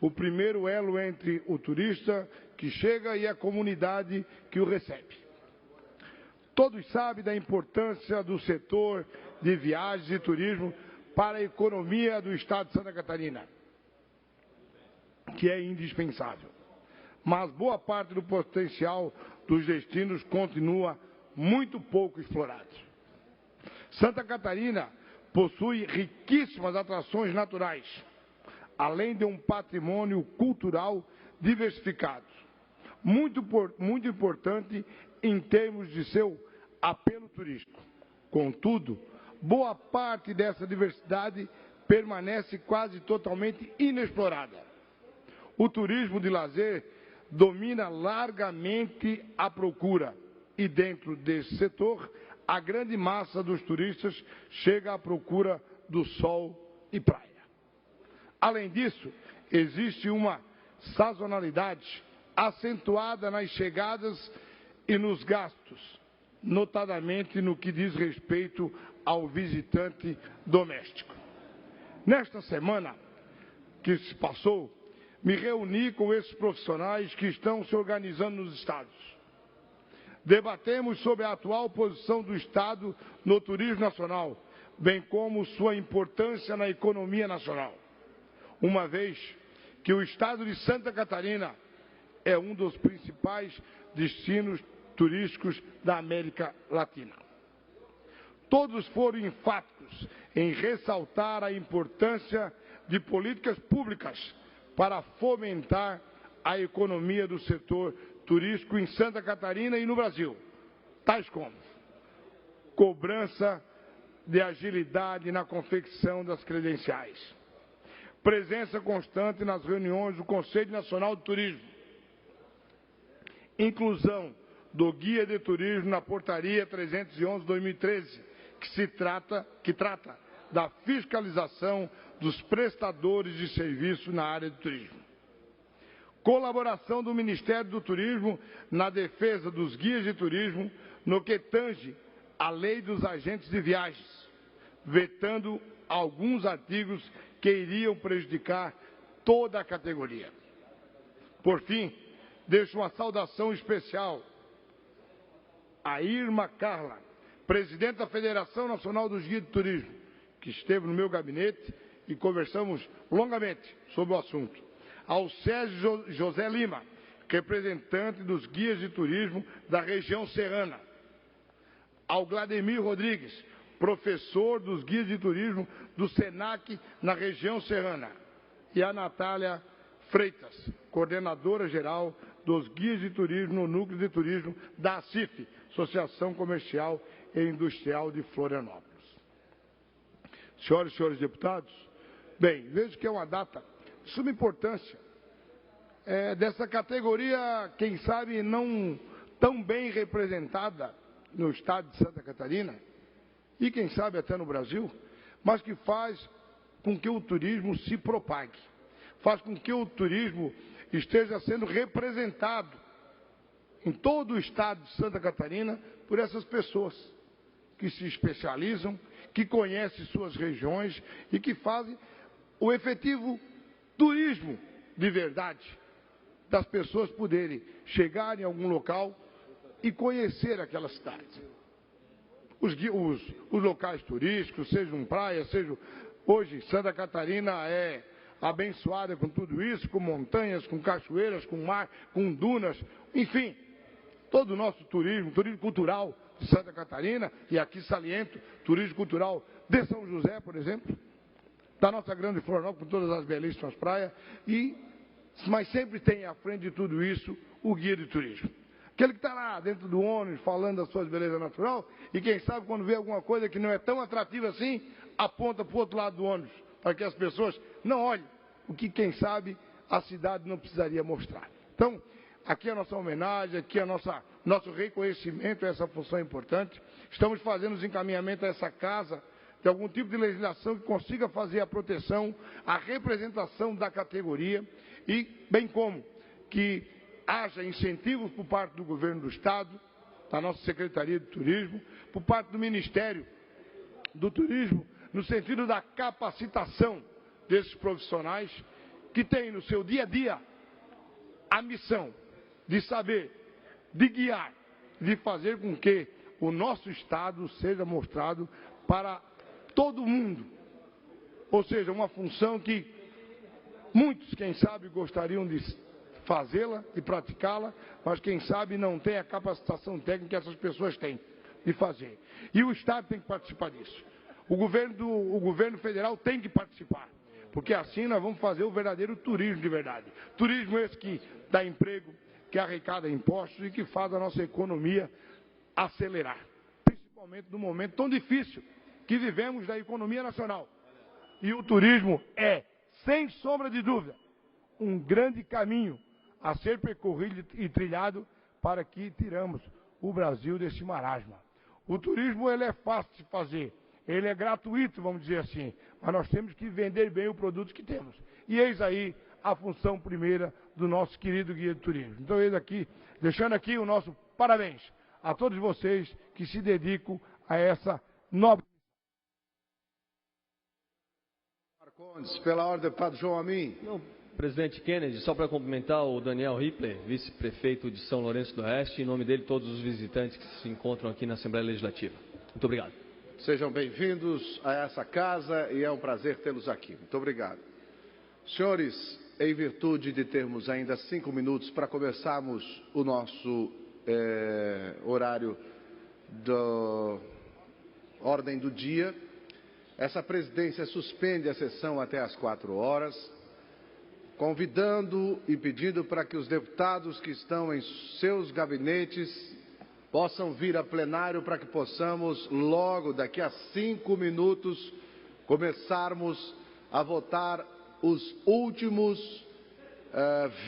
o primeiro elo entre o turista que chega e a comunidade que o recebe. Todos sabem da importância do setor de viagens e turismo para a economia do estado de Santa Catarina. que é indispensável. Mas boa parte do potencial dos destinos continua muito pouco explorado. Santa Catarina possui riquíssimas atrações naturais, além de um patrimônio cultural diversificado, muito importante em termos de seu apelo turístico. Contudo, boa parte dessa diversidade permanece quase totalmente inexplorada. O turismo de lazer domina largamente a procura e, dentro desse setor, a grande massa dos turistas chega à procura do sol e praia. Além disso, existe uma sazonalidade acentuada nas chegadas e nos gastos, notadamente no que diz respeito ao visitante doméstico. Nesta semana que se passou, me reuni com esses profissionais que estão se organizando nos estados. Debatemos sobre a atual posição do Estado no turismo nacional, bem como sua importância na economia nacional, uma vez que o Estado de Santa Catarina é um dos principais destinos turísticos da América Latina. Todos foram enfáticos em ressaltar a importância de políticas públicas para fomentar a economia do setor turístico em Santa Catarina e no Brasil, tais como cobrança de agilidade na confecção das credenciais, presença constante nas reuniões do Conselho Nacional de Turismo, inclusão do Guia de Turismo na Portaria 311/2013, que trata da fiscalização dos prestadores de serviço na área de turismo. Colaboração do Ministério do Turismo na defesa dos guias de turismo no que tange à lei dos agentes de viagens, vetando alguns artigos que iriam prejudicar toda a categoria. Por fim, deixo uma saudação especial a Irma Carla, presidente da Federação Nacional dos Guias de Turismo, que esteve no meu gabinete e conversamos longamente sobre o assunto. Ao Sérgio José Lima, representante dos guias de turismo da região serrana. Ao Glademir Rodrigues, professor dos guias de turismo do SENAC na região serrana. E a Natália Freitas, coordenadora geral dos guias de turismo no núcleo de turismo da ACIF, Associação Comercial e Industrial de Florianópolis. Senhoras e senhores deputados, bem, vejo que é uma data de suma importância, dessa categoria, quem sabe, não tão bem representada no estado de Santa Catarina, e quem sabe até no Brasil, mas que faz com que o turismo se propague, faz com que o turismo esteja sendo representado em todo o estado de Santa Catarina por essas pessoas que se especializam, que conhecem suas regiões e que fazem o efetivo turismo de verdade, das pessoas poderem chegar em algum local e conhecer aquela cidade. Os locais turísticos, sejam praias, sejam... Hoje, Santa Catarina é abençoada com tudo isso, com montanhas, com cachoeiras, com mar, com dunas, enfim, todo o nosso turismo cultural de Santa Catarina, e aqui saliento, turismo cultural de São José, por exemplo, da nossa grande Florianópolis, com todas as belíssimas praias, mas sempre tem à frente de tudo isso o guia de turismo. Aquele que está lá dentro do ônibus falando das suas belezas natural e quem sabe quando vê alguma coisa que não é tão atrativa assim, aponta para o outro lado do ônibus, para que as pessoas não olhem o que, quem sabe, a cidade não precisaria mostrar. Então, aqui é a nossa homenagem, aqui é nosso reconhecimento a essa função importante. Estamos fazendo os encaminhamentos a essa casa de algum tipo de legislação que consiga fazer a proteção, a representação da categoria e, bem como, que haja incentivos por parte do governo do Estado, da nossa Secretaria de Turismo, por parte do Ministério do Turismo, no sentido da capacitação desses profissionais que têm no seu dia a dia a missão de saber, de guiar, de fazer com que o nosso Estado seja mostrado para todo mundo. Ou seja, uma função que Muitos, quem sabe, gostariam de fazê-la, de praticá-la, mas quem sabe não tem a capacitação técnica que essas pessoas têm de fazer. E o Estado tem que participar disso. O governo federal tem que participar, porque assim nós vamos fazer o verdadeiro turismo de verdade. Turismo esse que dá emprego, que arrecada impostos e que faz a nossa economia acelerar, principalmente no momento tão difícil que vivemos da economia nacional. E o turismo é, sem sombra de dúvida, um grande caminho a ser percorrido e trilhado para que tiramos o Brasil desse marasma. O turismo ele é fácil de fazer, ele é gratuito, vamos dizer assim, mas nós temos que vender bem o produto que temos. E eis aí a função primeira do nosso querido guia de turismo. Então, eis aqui, deixando aqui o nosso parabéns a todos vocês que se dedicam a essa nobre... Marcondes, pela ordem, deputado João Amin. Não, presidente Kennedy, só para cumprimentar o Daniel Rippler, vice-prefeito de São Lourenço do Oeste, em nome dele todos os visitantes que se encontram aqui na Assembleia Legislativa. Muito obrigado. Sejam bem-vindos a essa casa e é um prazer tê-los aqui. Muito obrigado. Senhores, em virtude de termos ainda 5 minutos para começarmos o nosso horário da ordem do dia, essa presidência suspende a sessão até às 4 horas, convidando e pedindo para que os deputados que estão em seus gabinetes possam vir a plenário para que possamos, logo daqui a 5 minutos, começarmos a votar os últimos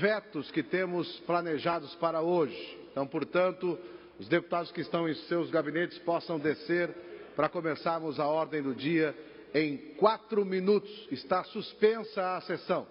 vetos que temos planejados para hoje. Então, portanto, os deputados que estão em seus gabinetes possam descer para começarmos a ordem do dia em 4 minutos. Está suspensa a sessão.